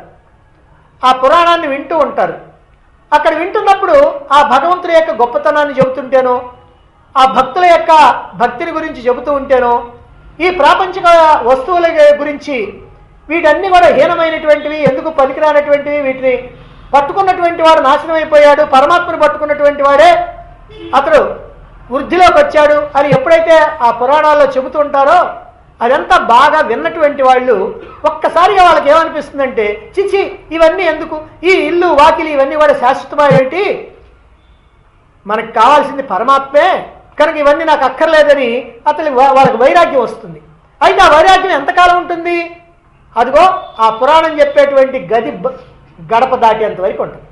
ఆ పురాణాన్ని వింటూ ఉంటారు. అక్కడ వింటున్నప్పుడు ఆ భగవంతుడి యొక్క గొప్పతనాన్ని చెబుతుంటేనో, ఆ భక్తుల యొక్క భక్తిని గురించి చెబుతూ ఉంటేనో, ఈ ప్రాపంచిక వస్తువుల గురించి వీటన్నీ కూడా హీనమైనటువంటివి, ఎందుకు పనికిరానటువంటివి, వీటిని పట్టుకున్నటువంటి వాడు నాశనం అయిపోయాడు, పరమాత్మను పట్టుకున్నటువంటి వాడే అతడు వృద్ధిలోకి వచ్చాడు అని ఎప్పుడైతే ఆ పురాణాల్లో చెబుతూ ఉంటారో, అదంతా బాగా విన్నటువంటి వాళ్ళు ఒక్కసారిగా వాళ్ళకి ఏమనిపిస్తుందంటే, చిచి ఇవన్నీ ఎందుకు, ఈ ఇల్లు వాకిలి ఇవన్నీ కూడా శాశ్వతమేంటి, మనకు కావాల్సింది పరమాత్మే కనుక ఇవన్నీ నాకు అక్కర్లేదని అతని వాళ్ళకి వైరాగ్యం వస్తుంది. అయితే ఆ వైరాగ్యం ఎంతకాలం ఉంటుంది? అదిగో ఆ పురాణం చెప్పేటువంటి గది గడప దాటేంత వరకు ఉంటుంది.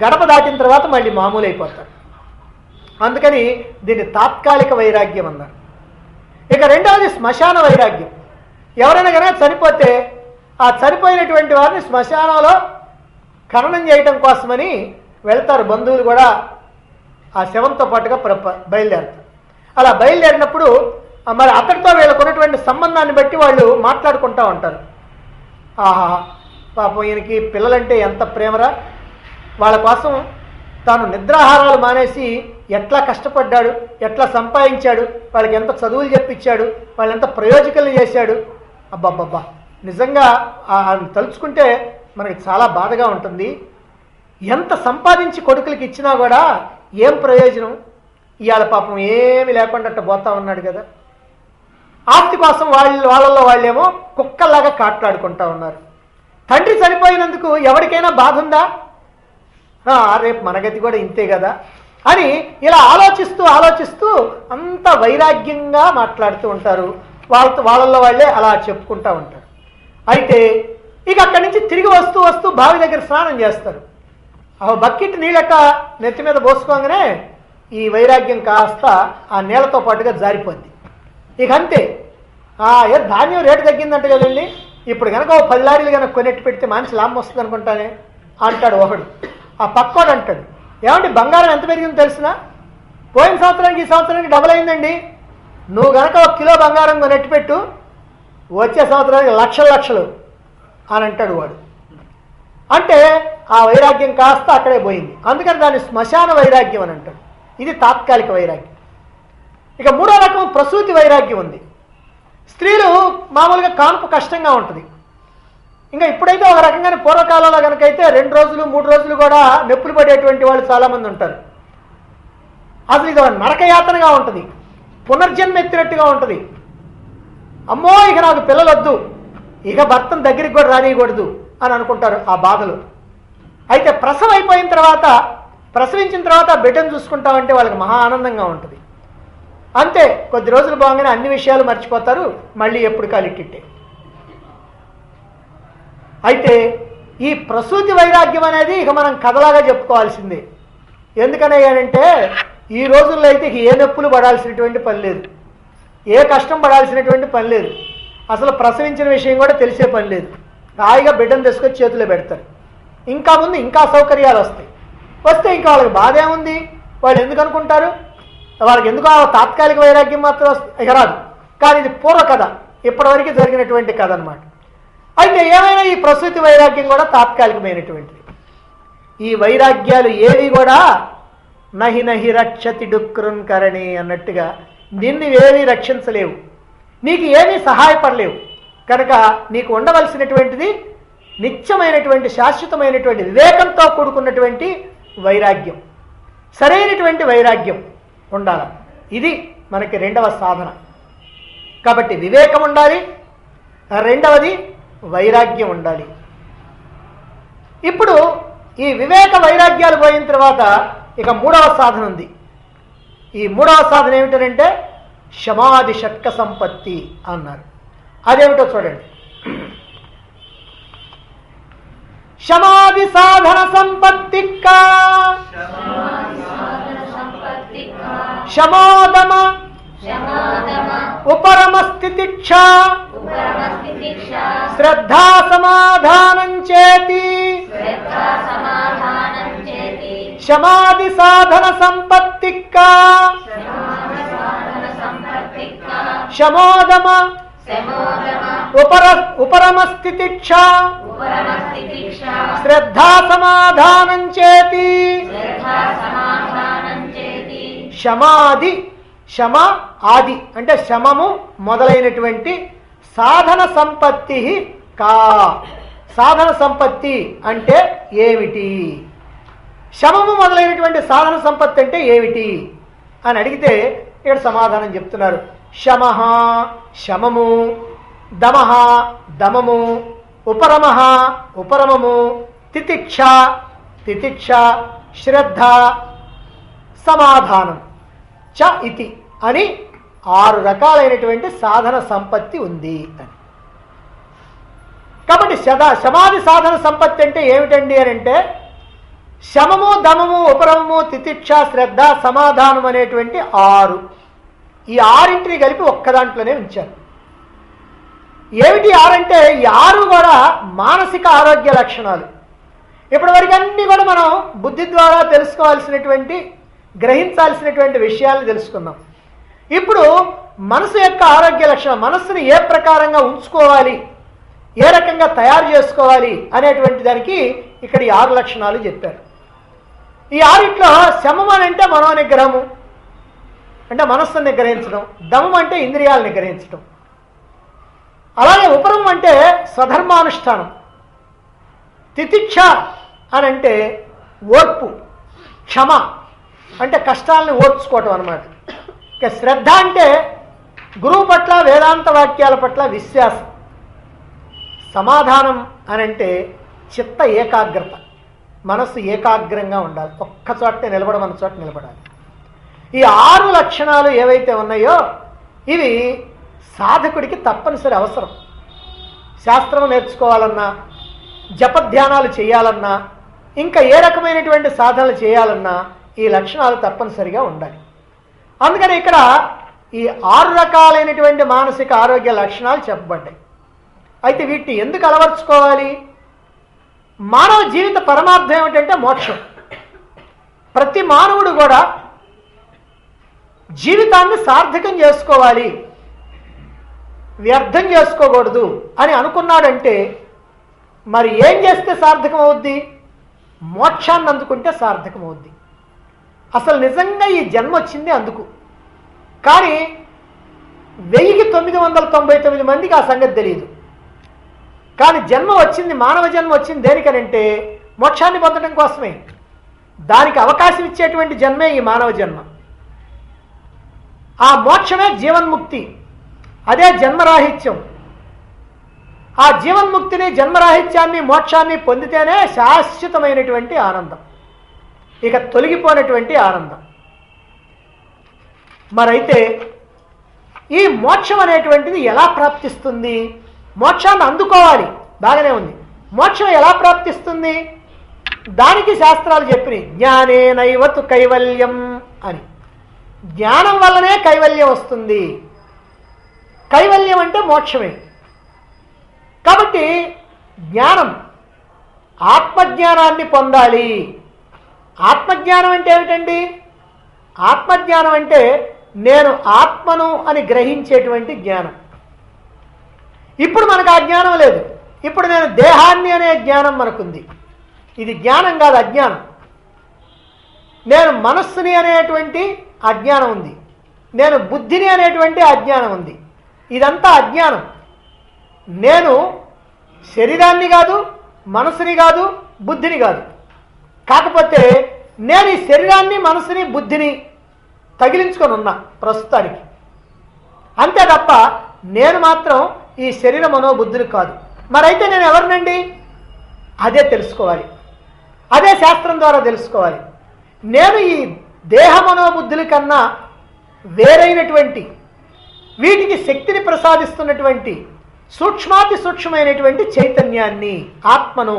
గడప దాటిన తర్వాత మళ్ళీ మామూలు అయిపోతారు. అందుకని దీన్ని తాత్కాలిక వైరాగ్యం అన్నారు. ఇక రెండవది శ్మశాన వైరాగ్యం. ఎవరైనా కనుక చనిపోతే ఆ చనిపోయినటువంటి వారిని శ్మశానంలో ఖననం చేయటం కోసమని వెళ్తారు. బంధువులు కూడా ఆ శవంతో పాటుగా బయలుదేరుతారు. అలా బయలుదేరినప్పుడు మరి అతడితో వీళ్ళకు ఉన్నటువంటి సంబంధాన్ని బట్టి వాళ్ళు మాట్లాడుకుంటూ ఉంటారు. ఆహా పాపం ఈయనకి పిల్లలంటే ఎంత ప్రేమరా, వాళ్ళ కోసం తాను నిద్రాహారాలు మానేసి ఎట్లా కష్టపడ్డాడు, ఎట్లా సంపాదించాడు, వాళ్ళకి ఎంత చదువులు చెప్పించాడు, వాళ్ళు ఎంత ప్రయోజకులు చేశాడు. అబ్బబ్బబ్బా నిజంగా తలుచుకుంటే మనకి చాలా బాధగా ఉంటుంది. ఎంత సంపాదించి కొడుకులకి ఇచ్చినా కూడా ఏం ప్రయోజనం, ఇవాళ పాపం ఏమి లేకుండా పోతా ఉన్నాడు కదా. ఆస్తి కోసం వాళ్ళల్లో వాళ్ళేమో కుక్కల్లాగా కాట్లాడుకుంటా ఉన్నారు. తండ్రి చనిపోయినందుకు ఎవరికైనా బాధ ఉందా? రేపు మనగతి కూడా ఇంతే కదా అని ఇలా ఆలోచిస్తూ అంత వైరాగ్యంగా మాట్లాడుతూ ఉంటారు. వాళ్ళల్లో వాళ్ళే అలా చెప్పుకుంటూ ఉంటారు. అయితే ఇక అక్కడి నుంచి తిరిగి వస్తూ బావి దగ్గర స్నానం చేస్తారు. ఆ బకెట్ నీళ్ళక నెత్తి మీద పోసుకోగానే ఈ వైరాగ్యం కాస్త ఆ నీళ్ళతో పాటుగా జారిపోద్ది. ఇక అంతే. ధాన్యం రేటు తగ్గిందంట కదండి, ఇప్పుడు కనుక 10 లారీలు కనుక కొనెట్టు పెడితే మంచి లాభం వస్తుంది అనుకుంటానే అంటాడు ఒకడు. ఆ పక్కోడు అంటాడు, ఏమంటే బంగారం ఎంత పెరిగిందో తెలిసినా, పోయిన సంవత్సరానికి ఈ సంవత్సరానికి డబుల్ అయిందండి, నువ్వు కనుక 1 కిలో బంగారం కొనెట్టు పెట్టు వచ్చే సంవత్సరానికి లక్షలు అని అంటాడు వాడు. అంటే ఆ వైరాగ్యం కాస్త అక్కడే పోయింది. అందుకని దాన్ని శ్మశాన వైరాగ్యం అని అంటాడు. ఇది తాత్కాలిక వైరాగ్యం. ఇక మూడో రకం ప్రసూతి వైరాగ్యం ఉంది. స్త్రీలు మామూలుగా కాన్పు కష్టంగా ఉంటుంది. ఇంకా ఇప్పుడైతే ఒక రకంగానే పూర్వకాలంలో కనుకైతే 2 రోజులు 3 రోజులు కూడా నొప్పులు పడేటువంటి వాళ్ళు చాలామంది ఉంటారు. అసలు ఇది నరకయాతనగా ఉంటుంది, పునర్జన్మ ఎత్తినట్టుగా ఉంటుంది. అమ్మో ఇక నాకు పిల్లలు వద్దు, ఇక భర్తను దగ్గరికి కూడా రానియకూడదు అని అనుకుంటారు ఆ బాధలు. అయితే ప్రసవించిన తర్వాత బిడ్డను చూసుకుంటామంటే వాళ్ళకి మహా ఆనందంగా ఉంటుంది. అంతే, కొద్ది రోజులు బాగానే అన్ని విషయాలు మర్చిపోతారు, మళ్ళీ ఎప్పుడు కాలిట్టిట్టే. అయితే ఈ ప్రసూతి వైరాగ్యం అనేది ఇక మనం కథలాగా చెప్పుకోవాల్సిందే. ఎందుకనంటే ఈ రోజుల్లో అయితే ఏ నొప్పులు పడాల్సినటువంటి పని లేదు, ఏ కష్టం పడాల్సినటువంటి పని లేదు, అసలు ప్రసవించిన విషయం కూడా తెలిసే పని లేదు. హాయిగా బిడ్డను తీసుకొచ్చి చేతిలో పెడతారు. ఇంకా ముందు ఇంకా సౌకర్యాలు వస్తే ఇంకా వాళ్ళకి బాధ ఏముంది, వాళ్ళు ఎందుకు అనుకుంటారు, వాళ్ళకి ఎందుకు ఆ తాత్కాలిక వైరాగ్యం మాత్రం ఇక రాదు. కానీ ఇది పూర్వ కథ, ఇప్పటివరకు జరిగినటువంటి కథ అన్నమాట. అయితే ఏమైనా ఈ ప్రసూతి వైరాగ్యం కూడా తాత్కాలికమైనటువంటిది. ఈ వైరాగ్యాలు ఏవి కూడా నహి రక్షతి డుక్రున్ కరణి అన్నట్టుగా నిన్ను ఏమీ రక్షించలేవు, నీకు ఏమీ సహాయపడలేవు. కనుక నీకు ఉండవలసినటువంటిది నిత్యమైనటువంటి శాశ్వతమైనటువంటి వివేకంతో కూడుకున్నటువంటి వైరాగ్యం, సరైనటువంటి వైరాగ్యం ఉండాలి. ఇది మనకి రెండవ సాధన. కాబట్టి వివేకం ఉండాలి, రెండవది వైరాగ్యం ఉండాలి. ఇప్పుడు ఈ వివేక వైరాగ్యాలు పోయిన తర్వాత ఇక మూడవ సాధన ఉంది. ఈ మూడవ సాధన ఏమిటంటే శమాధి షట్క సంపత్తి అన్నారు. అదేమిటో చూడండి. శమాధి సాధన సంపత్తికా శమోదమ ఉపరమస్థితిక్ష శ్రద్ధా సమాధానం చేతి శమాధి సాధన సంపత్తికా శమోదమ ఉపరమస్థితిక్ష శ్రద్ధా సమాధానం చేతి శమాది శమ ఆది అంటే శమము మొదలైనటువంటి సాధన సంపత్తి కా. సాధన సంపత్తి అంటే ఏమిటి? శమము మొదలైనటువంటి సాధన సంపత్తి అంటే ఏమిటి అని అడిగితే ఇక్కడ సమాధానం చెప్తున్నారు. శమః శమము, దమః దమము, ఉపరమః ఉపరమము, తితిక్ష తితిక్ష, శ్రద్ధ సమాధానం చ ఇతి అని 6 రకాలైనటువంటి సాధన సంపత్తి ఉంది అని. కాబట్టి శమాధి సాధన సంపత్తి అంటే ఏమిటండి అని అంటే శమము, దమము, ఉపరమము, తితిక్ష, శ్రద్ధ, సమాధానం అనేటువంటి 6. ఈ 6 కలిపి ఒక్క దాంట్లోనే ఉంచారు. ఏమిటి 6 అంటే ఈ 6 కూడా మానసిక ఆరోగ్య లక్షణాలు. ఇప్పటివరకు అన్నీ కూడా మనం బుద్ధి ద్వారా తెలుసుకోవాల్సినటువంటి, గ్రహించాల్సినటువంటి విషయాలను తెలుసుకున్నాం. ఇప్పుడు మనసు యొక్క ఆరోగ్య లక్షణం, మనస్సుని ఏ ప్రకారంగా ఉంచుకోవాలి, ఏ రకంగా తయారు చేసుకోవాలి అనేటువంటి దానికి ఇక్కడ ఈ 6 లక్షణాలు చెప్పారు. ఈ 6లో శమం అని అంటే మనోనిగ్రహము అంటే మనస్సును నిగ్రహించడం, దమం అంటే ఇంద్రియాలు నిగ్రహించడం, అలాగే ఉపరమం అంటే స్వధర్మానుష్ఠానం, తితిక్ష అని అంటే ఓర్పు, క్షమ అంటే కష్టాలను ఓర్చుకోవటం అన్నమాట. ఇక శ్రద్ధ అంటే గురువు పట్ల, వేదాంత వాక్యాల పట్ల విశ్వాసం, సమాధానం అని అంటే చిత్త ఏకాగ్రత, మనస్సు ఏకాగ్రంగా ఉండాలి, ఒక్క చోట నిలబడమన్న చోట నిలబడాలి. ఈ 6 లక్షణాలు ఏవైతే ఉన్నాయో ఇవి సాధకుడికి తప్పనిసరి అవసరం. శాస్త్రం నేర్చుకోవాలన్నా, జపధ్యానాలు చేయాలన్నా, ఇంకా ఏ రకమైనటువంటి సాధనలు చేయాలన్నా ఈ లక్షణాలు తప్పనిసరిగా ఉండాలి. అందుకని ఇక్కడ ఈ 6 రకాలైనటువంటి మానసిక ఆరోగ్య లక్షణాలు చెప్పబడ్డాయి. అయితే వీటిని ఎందుకు అలవర్చుకోవాలి? మానవ జీవిత పరమార్థం ఏమిటంటే మోక్షం. ప్రతి మానవుడు కూడా జీవితాన్ని సార్థకం చేసుకోవాలి, వ్యర్థం చేసుకోకూడదు అని అనుకున్నాడంటే మరి ఏం చేస్తే సార్థకం అవుద్ది? మోక్షాన్ని అందుకుంటే సార్థకం అవుద్ది. అసలు నిజంగా ఈ జన్మ వచ్చింది అందుకు. కానీ 1999 మందికి ఆ సంగతి తెలియదు. కానీ జన్మ వచ్చింది, మానవ జన్మ వచ్చింది దేనికనంటే మోక్షాన్ని పొందడం కోసమే. దానికి అవకాశం ఇచ్చేటువంటి జన్మే ఈ మానవ జన్మ. ఆ మోక్షమే జీవన్ముక్తి, అదే జన్మరాహిత్యం. ఆ జీవన్ముక్తిని, జన్మరాహిత్యాన్ని, మోక్షాన్ని పొందితేనే శాశ్వతమైనటువంటి ఆనందం, ఇక తొలగిపోయినటువంటి ఆనందం. మరైతే ఈ మోక్షం అనేటువంటిది ఎలా ప్రాప్తిస్తుంది? మోక్షాన్ని అందుకోవాలి, బాగానే ఉంది. మోక్షం ఎలా ప్రాప్తిస్తుంది? దానికి శాస్త్రాలు చెప్పినాయి. జ్ఞానేనైవతు కైవల్యం అని. జ్ఞానం వల్లనే కైవల్యం వస్తుంది. కైవల్యం అంటే మోక్షమే. కాబట్టి జ్ఞానం, ఆత్మజ్ఞానాన్ని పొందాలి. ఆత్మజ్ఞానం అంటే ఏమిటండి? ఆత్మజ్ఞానం అంటే నేను ఆత్మను అని గ్రహించేటువంటి జ్ఞానం. ఇప్పుడు మనకు ఆ జ్ఞానం లేదు. ఇప్పుడు నేను దేహాన్ని అనే జ్ఞానం మనకుంది. ఇది జ్ఞానం కాదు, అజ్ఞానం. నేను మనస్సుని అనేటువంటి అజ్ఞానం ఉంది, నేను బుద్ధిని అనేటువంటి అజ్ఞానం ఉంది. ఇదంతా అజ్ఞానం. నేను శరీరాన్ని కాదు, మనసుని కాదు, బుద్ధిని కాదు. కాకపోతే నేను ఈ శరీరాన్ని, మనసుని, బుద్ధిని తగిలించుకొని ఉన్నా ప్రస్తుతానికి, అంతే తప్ప నేను మాత్రం ఈ శరీర మనోబుద్ధులు కాదు. మరైతే నేను ఎవరినండి? అదే తెలుసుకోవాలి, అదే శాస్త్రం ద్వారా తెలుసుకోవాలి. నేను ఈ దేహ మనోబుద్ధుల కన్నా వేరైనటువంటి, వీటికి శక్తిని ప్రసాదిస్తున్నటువంటి సూక్ష్మాతి సూక్ష్మమైనటువంటి చైతన్యాన్ని, ఆత్మను.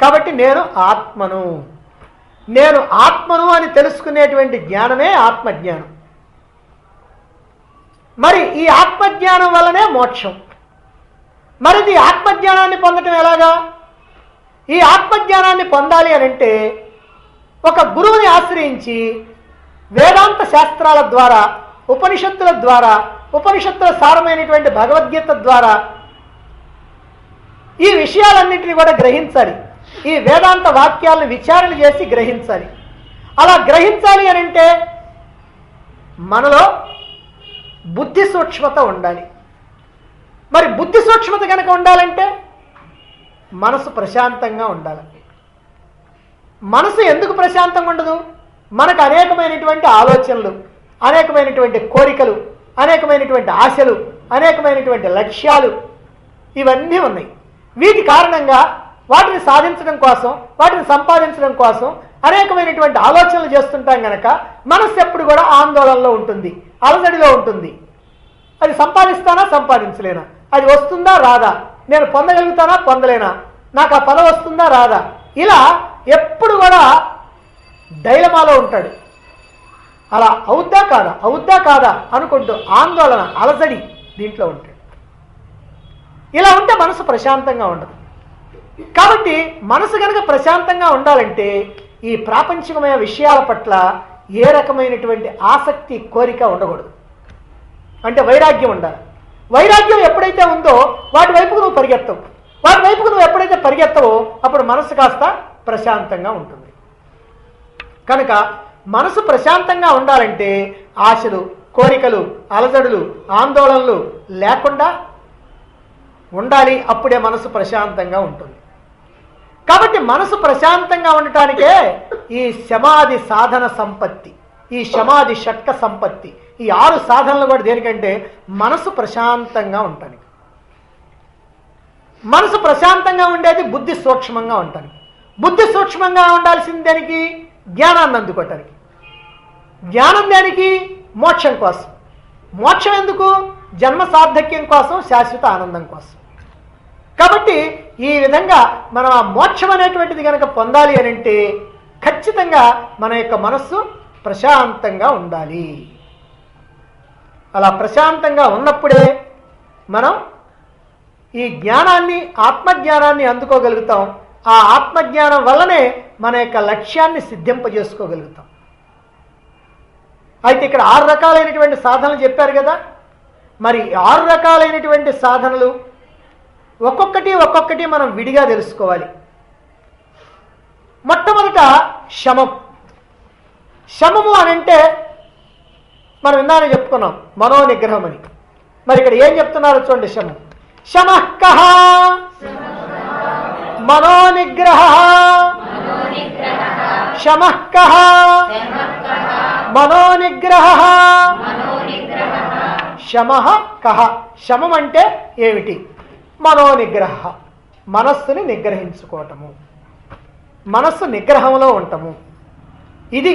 కాబట్టి నేను ఆత్మను, నేను ఆత్మను అని తెలుసుకునేటువంటి జ్ఞానమే ఆత్మజ్ఞానం. మరి ఈ ఆత్మజ్ఞానం వల్లనే మోక్షం. మరిది ఆత్మజ్ఞానాన్ని పొందటం ఎలాగా? ఈ ఆత్మజ్ఞానాన్ని పొందాలి అని అంటే ఒక గురువుని ఆశ్రయించి వేదాంత శాస్త్రాల ద్వారా, ఉపనిషత్తుల ద్వారా ఉపనిషత్తుల సారమైనటువంటి భగవద్గీత ద్వారా ఈ విషయాలన్నింటినీ కూడా గ్రహించాలి. ఈ వేదాంత వాక్యాలను విచారణ చేసి గ్రహించాలి. అలా గ్రహించాలి అని అంటే మనలో బుద్ధి సూక్ష్మత ఉండాలి. మరి బుద్ధి సూక్ష్మత కనుక ఉండాలంటే మనసు ప్రశాంతంగా ఉండాలి. మనసు ఎందుకు ప్రశాంతంగా ఉండదు? మనకు అనేకమైనటువంటి ఆలోచనలు, అనేకమైనటువంటి కోరికలు, అనేకమైనటువంటి ఆశలు, అనేకమైనటువంటి లక్ష్యాలు ఇవన్నీ ఉన్నాయి. వీటి కారణంగా వాటిని సాధించడం కోసం, వాటిని సంపాదించడం కోసం అనేకమైనటువంటి ఆలోచనలు చేస్తుంటాం కనుక మనసు ఎప్పుడు కూడా ఆందోళనలో ఉంటుంది, అలజడిలో ఉంటుంది. అది సంపాదిస్తానా, సంపాదించలేనా, అది వస్తుందా రాదా, నేను పొందగలుగుతానా, పొందలేనా, నాకు ఆ పదవి వస్తుందా రాదా, ఇలా ఎప్పుడు కూడా డైలమాలో ఉంటాడు. అలా అవుద్దా కాదా అనుకుంటూ ఆందోళన, అలజడి దీంట్లో ఉంటాడు. ఇలా ఉంటే మనసు ప్రశాంతంగా ఉండదు. కాబట్టి మనసు కనుక ప్రశాంతంగా ఉండాలంటే ఈ ప్రాపంచికమైన విషయాల పట్ల ఏ రకమైనటువంటి ఆసక్తి, కోరిక ఉండకూడదు. అంటే వైరాగ్యం ఉండాలి. వైరాగ్యం ఎప్పుడైతే ఉందో వాటి వైపుకు నువ్వు పరిగెత్తవు. వాటి వైపుకు నువ్వు ఎప్పుడైతే పరిగెత్తవో అప్పుడు మనసు కాస్త ప్రశాంతంగా ఉంటుంది. కనుక మనసు ప్రశాంతంగా ఉండాలంటే ఆశలు, కోరికలు, అలజడులు, ఆందోళనలు లేకుండా ఉండాలి. అప్పుడే మనసు ప్రశాంతంగా ఉంటుంది. కాబట్టి మనసు ప్రశాంతంగా ఉండటానికే ఈ సమాధి సాధన సంపత్తి, ఈ సమాధి షట్క సంపత్తి, ఈ 6 సాధనలు కూడా దేనికంటే మనసు ప్రశాంతంగా ఉండటానికి. మనసు ప్రశాంతంగా ఉండేది బుద్ధి సూక్ష్మంగా ఉండటానికి. బుద్ధి సూక్ష్మంగా ఉండాల్సింది దానికి జ్ఞానాన్ని అందుకోవటానికి. జ్ఞానం దానికి మోక్షం కోసం. మోక్షం ఎందుకు? జన్మ సార్థక్యం కోసం, శాశ్వత ఆనందం కోసం. కాబట్టి ఈ విధంగా మనం ఆ మోక్షం అనేటువంటిది కనుక పొందాలి అని అంటే ఖచ్చితంగా మన యొక్క మనస్సు ప్రశాంతంగా ఉండాలి. అలా ప్రశాంతంగా ఉన్నప్పుడే మనం ఈ జ్ఞానాన్ని, ఆత్మజ్ఞానాన్ని అందుకోగలుగుతాం. ఆ ఆత్మజ్ఞానం వల్లనే మన యొక్క లక్ష్యాన్ని సిద్ధింపజేసుకోగలుగుతాం. అయితే ఇక్కడ 6 రకాలైనటువంటి సాధనలు చెప్పారు కదా. మరి 6 రకాలైనటువంటి సాధనలు ఒక్కొక్కటి మనం విడిగా తెలుసుకోవాలి. మొట్టమొదట శమం. శమము అని అంటే మనం ఇందానే చెప్పుకున్నాం మనోనిగ్రహం అని. మరి ఇక్కడ ఏం చెప్తున్నారో చూడండి. శమం శమః కః మనోనిగ్రహ, శమః కః మనోనిగ్రహ. శమః కః, శమం అంటే ఏమిటి? మనోనిగ్రహ, మనస్సుని నిగ్రహించుకోవటము, మనస్సు నిగ్రహంలో ఉండటము. ఇది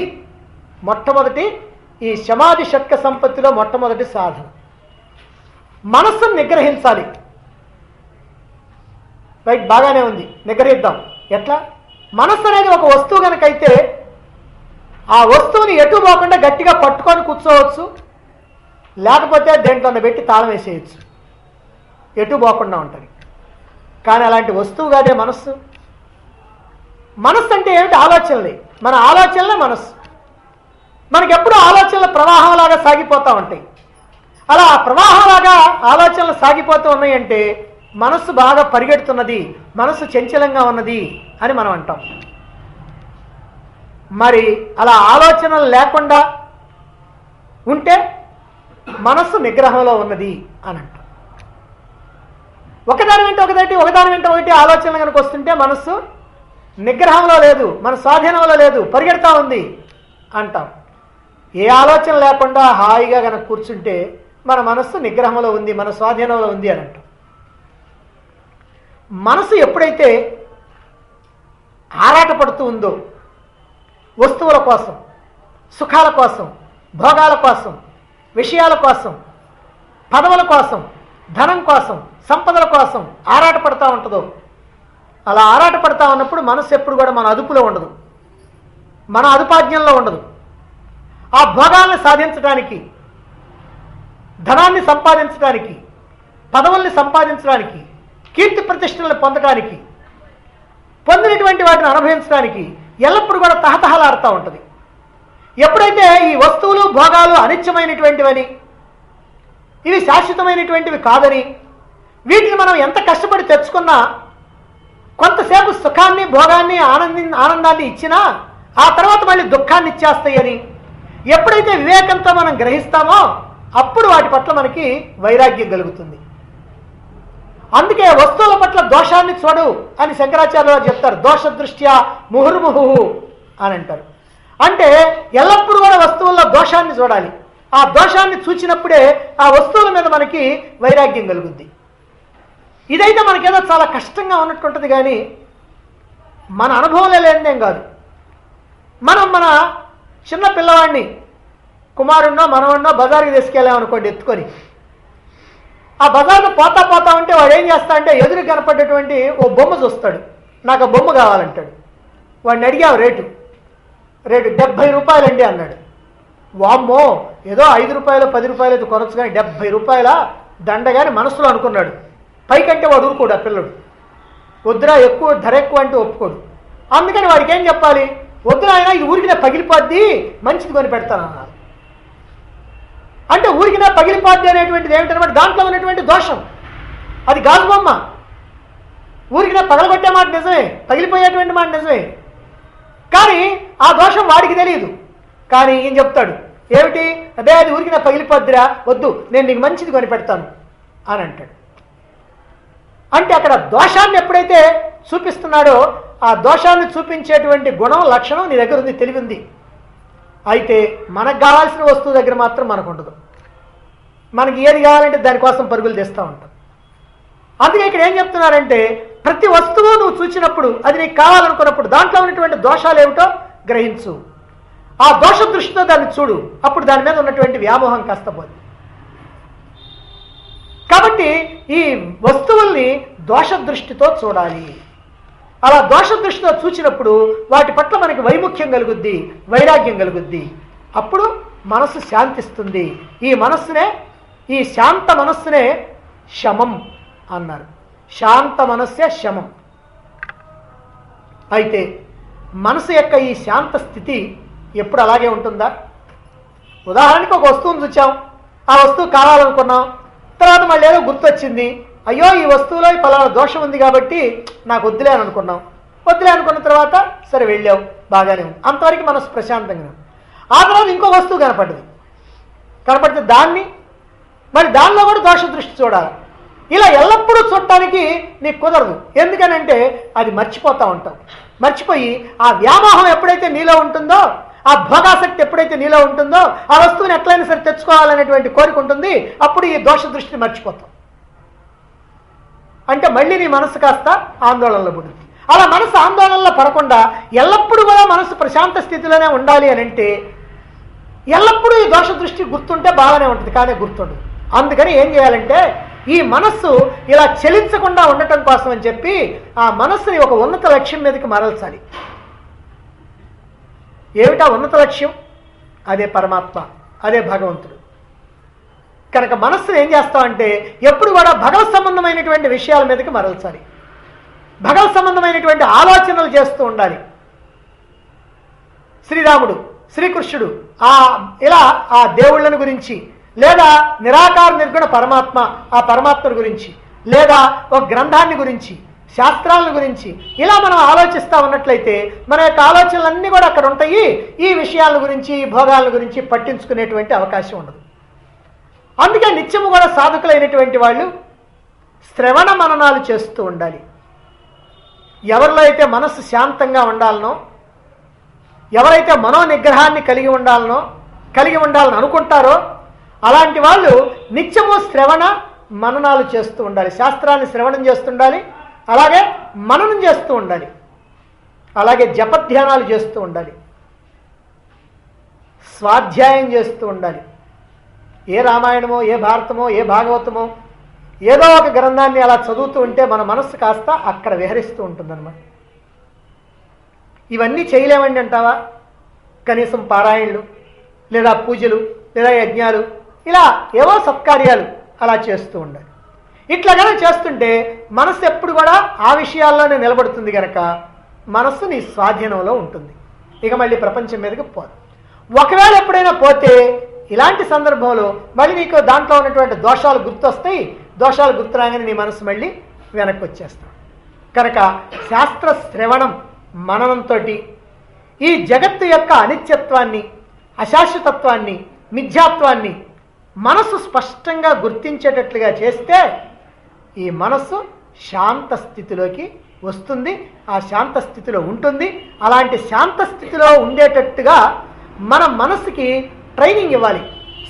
మొట్టమొదటి ఈ సమాధి షట్క సంపత్తిలో మొట్టమొదటి సాధన. మనస్సును నిగ్రహించాలి. రైట్, బాగానే ఉంది, నిగ్రహిద్దాం. ఎట్లా? మనస్సు అనేది ఒక వస్తువు కనుకైతే ఆ వస్తువుని ఎటు పోకుండా గట్టిగా పట్టుకొని కూర్చోవచ్చు, లేకపోతే దేంట్లో పెట్టి తాళం వేసేయచ్చు, ఎటు పోకుండా ఉంటుంది. కానీ అలాంటి వస్తువు కాదే మనస్సు. మనస్సు అంటే ఏమిటి? ఆలోచనలే. మన ఆలోచనలే మనస్సు. మనకి ఎప్పుడూ ఆలోచనల ప్రవాహంలాగా సాగిపోతూ ఉంటాయి. అలా ప్రవాహంలాగా ఆలోచనలు సాగిపోతూ ఉన్నాయంటే మనస్సు బాగా పరిగెడుతున్నది, మనస్సు చంచలంగా ఉన్నది అని మనం అంటాం. మరి అలా ఆలోచనలు లేకుండా ఉంటే మనస్సు నిగ్రహంలో ఉన్నది అని అంటాం. ఒకదాని వెంట ఒకటి ఆలోచనలు కనుక వస్తుంటే మనస్సు నిగ్రహంలో లేదు, మన స్వాధీనంలో లేదు, పరిగెడతా ఉంది అంటాం. ఏ ఆలోచన లేకుండా హాయిగా కనుక కూర్చుంటే మన మనస్సు నిగ్రహంలో ఉంది, మన స్వాధీనంలో ఉంది అని అంటాం. మనసు ఎప్పుడైతే ఆరాటపడుతూ ఉందో వస్తువుల కోసం, సుఖాల కోసం, భోగాల కోసం, విషయాల కోసం, పదవుల కోసం, ధనం కోసం, సంపదల కోసం ఆరాటపడతా ఉంటుందో, అలా ఆరాటపడతా ఉన్నప్పుడు మనసు ఎప్పుడు కూడా మన అదుపులో ఉండదు, మన అదుపాజ్ఞంలో ఉండదు. ఆ భోగాల్ని సాధించడానికి, ధనాన్ని సంపాదించడానికి, పదవుల్ని సంపాదించడానికి, కీర్తి ప్రతిష్టలను పొందడానికి, పొందినటువంటి వాటిని అనుభవించడానికి ఎల్లప్పుడూ కూడా తహతహలాడుతూ ఉంటుంది. ఎప్పుడైతే ఈ వస్తువులు, భోగాలు అనిత్యమైనటువంటివని, ఇవి శాశ్వతమైనటువంటివి కాదని, వీటిని మనం ఎంత కష్టపడి తెచ్చుకున్నా కొంతసేపు సుఖాన్ని, భోగాన్ని, ఆనందాన్ని ఇచ్చినా ఆ తర్వాత మళ్ళీ దుఃఖాన్ని ఇచ్చేస్తాయని ఎప్పుడైతే వివేకంతో మనం గ్రహిస్తామో అప్పుడు వాటి పట్ల మనకి వైరాగ్యం కలుగుతుంది. అందుకే వస్తువుల పట్ల దోషాన్ని చూడు అని శంకరాచార్య వారు చెప్తారు. దోష దృష్ట్యా ముహుర్ముహు అని అంటారు. అంటే ఎల్లప్పుడూ కూడా వస్తువుల్లో దోషాన్ని చూడాలి. ఆ దోషాన్ని చూచినప్పుడే ఆ వస్తువుల మీద మనకి వైరాగ్యం కలుగుద్ది. ఇదైతే మనకేదో చాలా కష్టంగా ఉన్నట్టుంటుంది, కానీ మన అనుభవంలో లేనిదేం కాదు. మనం మన చిన్న పిల్లవాడిని, కుమారుణ్ణో మనవన్నో బజార్కి తీసుకెళ్ళామనుకోండి ఎత్తుకొని, ఆ బజార్లో పోతా పోతా ఉంటే వాడు ఏం చేస్తా అంటే ఎదురు కనపడేటువంటి ఓ బొమ్మ చూస్తాడు. నాకు ఆ బొమ్మ కావాలంటాడు. వాడిని అడిగావు రేటు 70 రూపాయలండి అన్నాడు. వామ్మో, ఏదో 5 రూపాయలు 10 రూపాయలు అయితే కొనొచ్చు, కానీ 70 రూపాయల దండగాని మనసులో అనుకున్నాడు. పైకంటే వాడు ఊరుకోడు. ఆ పిల్లడు వద్దురా, ఎక్కువ ధర ఎక్కువ అంటే ఒప్పుకోడు. అందుకని వాడికి ఏం చెప్పాలి? వద్దురా అయినా ఇది ఊరికినే పగిలిపోద్ది, మంచిది కొని పెడతాను అన్నారు. అంటే ఊరికినే పగిలిపోద్ది అనేటువంటిది ఏమిటనమాట? దాంట్లో ఉన్నటువంటి దోషం. అది గాజు బొమ్మ. ఊరికినే పగలగొట్టే మాట నిజమే, పగిలిపోయేటువంటి మాట నిజమే, కానీ ఆ దోషం వాడికి తెలియదు. కానీ ఏం చెప్తాడు? ఏమిటి? అదే అది ఊరికినే పగిలిపోద్దిరా, వద్దు, నేను నీకు మంచిది కొని పెడతాను అని అంటాడు. అంటే అక్కడ దోషాన్ని ఎప్పుడైతే చూపిస్తున్నాడో ఆ దోషాన్ని చూపించేటువంటి గుణం, లక్షణం నీ దగ్గర ఉంది, తెలివి ఉంది. అయితే మనకు కావాల్సిన వస్తువు దగ్గర మాత్రం మనకు ఉండదు. మనకి ఏది కావాలంటే దానికోసం పరుగులు తీస్తూ ఉంటాం. అందుకే ఇక్కడ ఏం చెప్తున్నారంటే ప్రతి వస్తువు నువ్వు చూసినప్పుడు, అది నీకు కావాలనుకున్నప్పుడు దాంట్లో ఉన్నటువంటి దోషాలు ఏమిటో గ్రహించు. ఆ దోష దృష్టితో దాన్ని చూడు. అప్పుడు దాని మీద ఉన్నటువంటి వ్యామోహం కాస్త పోదు. కాబట్టి ఈ వస్తువుల్ని దోష దృష్టితో చూడాలి. అలా దోష దృష్టితో చూసినప్పుడు వాటి పట్ల మనకి వైముఖ్యం కలుగుద్ది, వైరాగ్యం కలుగుద్ది. అప్పుడు మనస్సు శాంతిస్తుంది. ఈ శాంత మనస్సునే శమం అన్నారు. శాంత మనస్సే శమం. అయితే మనసు యొక్క ఈ శాంత స్థితి ఎప్పుడు అలాగే ఉంటుందా? ఉదాహరణకి ఒక వస్తువును చూచాం, ఆ వస్తువు కావాలనుకున్నాం, తర్వాత మళ్ళీ ఏదో గుర్తొచ్చింది, అయ్యో ఈ వస్తువులో పలానా దోషం ఉంది కాబట్టి నాకు వద్దులే అని అనుకున్నాం. వద్దులే అనుకున్న తర్వాత సరే వెళ్ళావు, బాగానే ఉంది, అంతవరకు మనసు ప్రశాంతంగా. ఆ తర్వాత ఇంకో వస్తువు కనపడితే దానిలో కూడా దోష దృష్టి చూడాలి. ఇలా ఎల్లప్పుడూ చూడటానికి నీకు కుదరదు. ఎందుకనంటే అది మర్చిపోతూ ఉంటావు. మర్చిపోయి ఆ వ్యామోహం ఎప్పుడైతే నీలో ఉంటుందో, ఆ భోగాసక్తి ఎప్పుడైతే నీలో ఉంటుందో, ఆ వస్తువుని ఎట్లయినా సరే తెచ్చుకోవాలనేటువంటి కోరిక ఉంటుంది. అప్పుడు ఈ దోష దృష్టిని మర్చిపోతాం. అంటే మళ్ళీ నీ మనసు కాస్త ఆందోళనలో పడుతుంది. అలా మనసు ఆందోళనలో పడకుండా ఎల్లప్పుడూ కూడా మనసు ప్రశాంత స్థితిలోనే ఉండాలి అని అంటే ఎల్లప్పుడూ ఈ దోష దృష్టి గుర్తుంటే బాగానే ఉంటుంది, కానీ గుర్తుండదు. అందుకని ఏం చేయాలంటే ఈ మనస్సు ఇలా చలించకుండా ఉండటం కోసం అని చెప్పి ఆ మనస్సుని ఒక ఉన్నత లక్ష్యం మీదకి మరల్చాలి. ఏమిటా ఉన్నత లక్ష్యం? అదే పరమాత్మ, అదే భగవంతుడు. కనుక మనస్సును ఏం చేస్తామంటే ఎప్పుడు కూడా భగవత్ సంబంధమైనటువంటి విషయాల మీదకి మరల్చాలి. భగవత్ సంబంధమైనటువంటి ఆలోచనలు చేస్తూ ఉండాలి. శ్రీరాముడు, శ్రీకృష్ణుడు ఇలా ఆ దేవుళ్ళని గురించి, లేదా నిరాకార నిర్గుణ పరమాత్మ ఆ పరమాత్మ గురించి, లేదా ఒక గ్రంథాన్ని గురించి, శాస్త్రాలను గురించి ఇలా మనం ఆలోచిస్తూ ఉన్నట్లయితే మన యొక్క ఆలోచనలన్నీ కూడా అక్కడ ఉంటాయి. ఈ విషయాల గురించి, భోగాల గురించి పట్టించుకునేటువంటి అవకాశం ఉండదు. అందుకే నిత్యము కూడా సాధకులైనటువంటి వాళ్ళు శ్రవణ మననాలు చేస్తూ ఉండాలి. ఎవరిలో అయితే మనస్సు శాంతంగా ఉండాలనో, ఎవరైతే మనోనిగ్రహాన్ని కలిగి ఉండాలని అనుకుంటారో అలాంటి వాళ్ళు నిత్యము శ్రవణ మననాలు చేస్తూ ఉండాలి. శాస్త్రాన్ని శ్రవణం చేస్తుండాలి, అలాగే మననం చేస్తూ ఉండాలి, అలాగే జపధ్యానాలు చేస్తూ ఉండాలి, స్వాధ్యాయం చేస్తూ ఉండాలి. ఏ రామాయణమో, ఏ భారతమో, ఏ భాగవతమో ఏదో ఒక గ్రంథాన్ని అలా చదువుతూ ఉంటే మన మనస్సు కాస్త అక్కడ విహరిస్తూ ఉంటుందన్నమాట. ఇవన్నీ చేయలేమండి అంటావా? కనీసం పారాయణలు, లేదా పూజలు, లేదా యజ్ఞాలు, ఇలా ఏవో సత్కార్యాలు అలా చేస్తూ ఉండాలి. ఇట్లా కనుక చేస్తుంటే మనస్సు ఎప్పుడు కూడా ఆ విషయాల్లోనే నిలబడుతుంది. కనుక మనస్సు నీ స్వాధీనంలో ఉంటుంది. ఇక మళ్ళీ ప్రపంచం మీదకి పోదు. ఒకవేళ ఎప్పుడైనా పోతే ఇలాంటి సందర్భంలో మళ్ళీ నీకు దాంట్లో ఉన్నటువంటి దోషాలు గుర్తొస్తాయి. దోషాలు గుర్తురాగానే నీ మనసు మళ్ళీ వెనక్కి వచ్చేస్తాం. కనుక శాస్త్ర శ్రవణం మననంతో ఈ జగత్తు యొక్క అనిత్యత్వాన్ని, అశాశ్వతత్వాన్ని, మిథ్యాత్వాన్ని మనసు స్పష్టంగా గుర్తించేటట్లుగా చేస్తే ఈ మనస్సు శాంత స్థితిలోకి వస్తుంది. ఆ శాంత స్థితిలో ఉంటుంది. అలాంటి శాంత స్థితిలో ఉండేటట్టుగా మన మనసుకి ట్రైనింగ్ ఇవ్వాలి,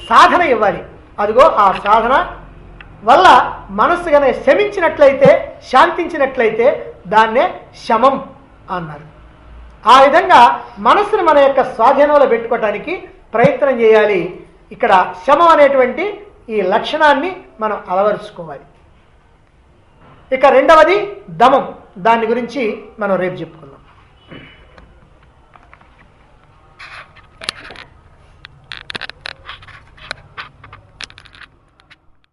సాధన ఇవ్వాలి. అదిగో ఆ సాధన వల్ల మనస్సు కనుక శమించినట్లయితే, శాంతించినట్లయితే దాన్నే శమం అన్నారు. ఆ విధంగా మనస్సును మన యొక్క స్వాధీనంలో పెట్టుకోవటానికి ప్రయత్నం చేయాలి. ఇక్కడ శమం అనేటువంటి ఈ లక్షణాన్ని మనం అలవరుచుకోవాలి. ఇక రెండవది దమం. దాని గురించి మనం రేపు చెప్పుకుందాం.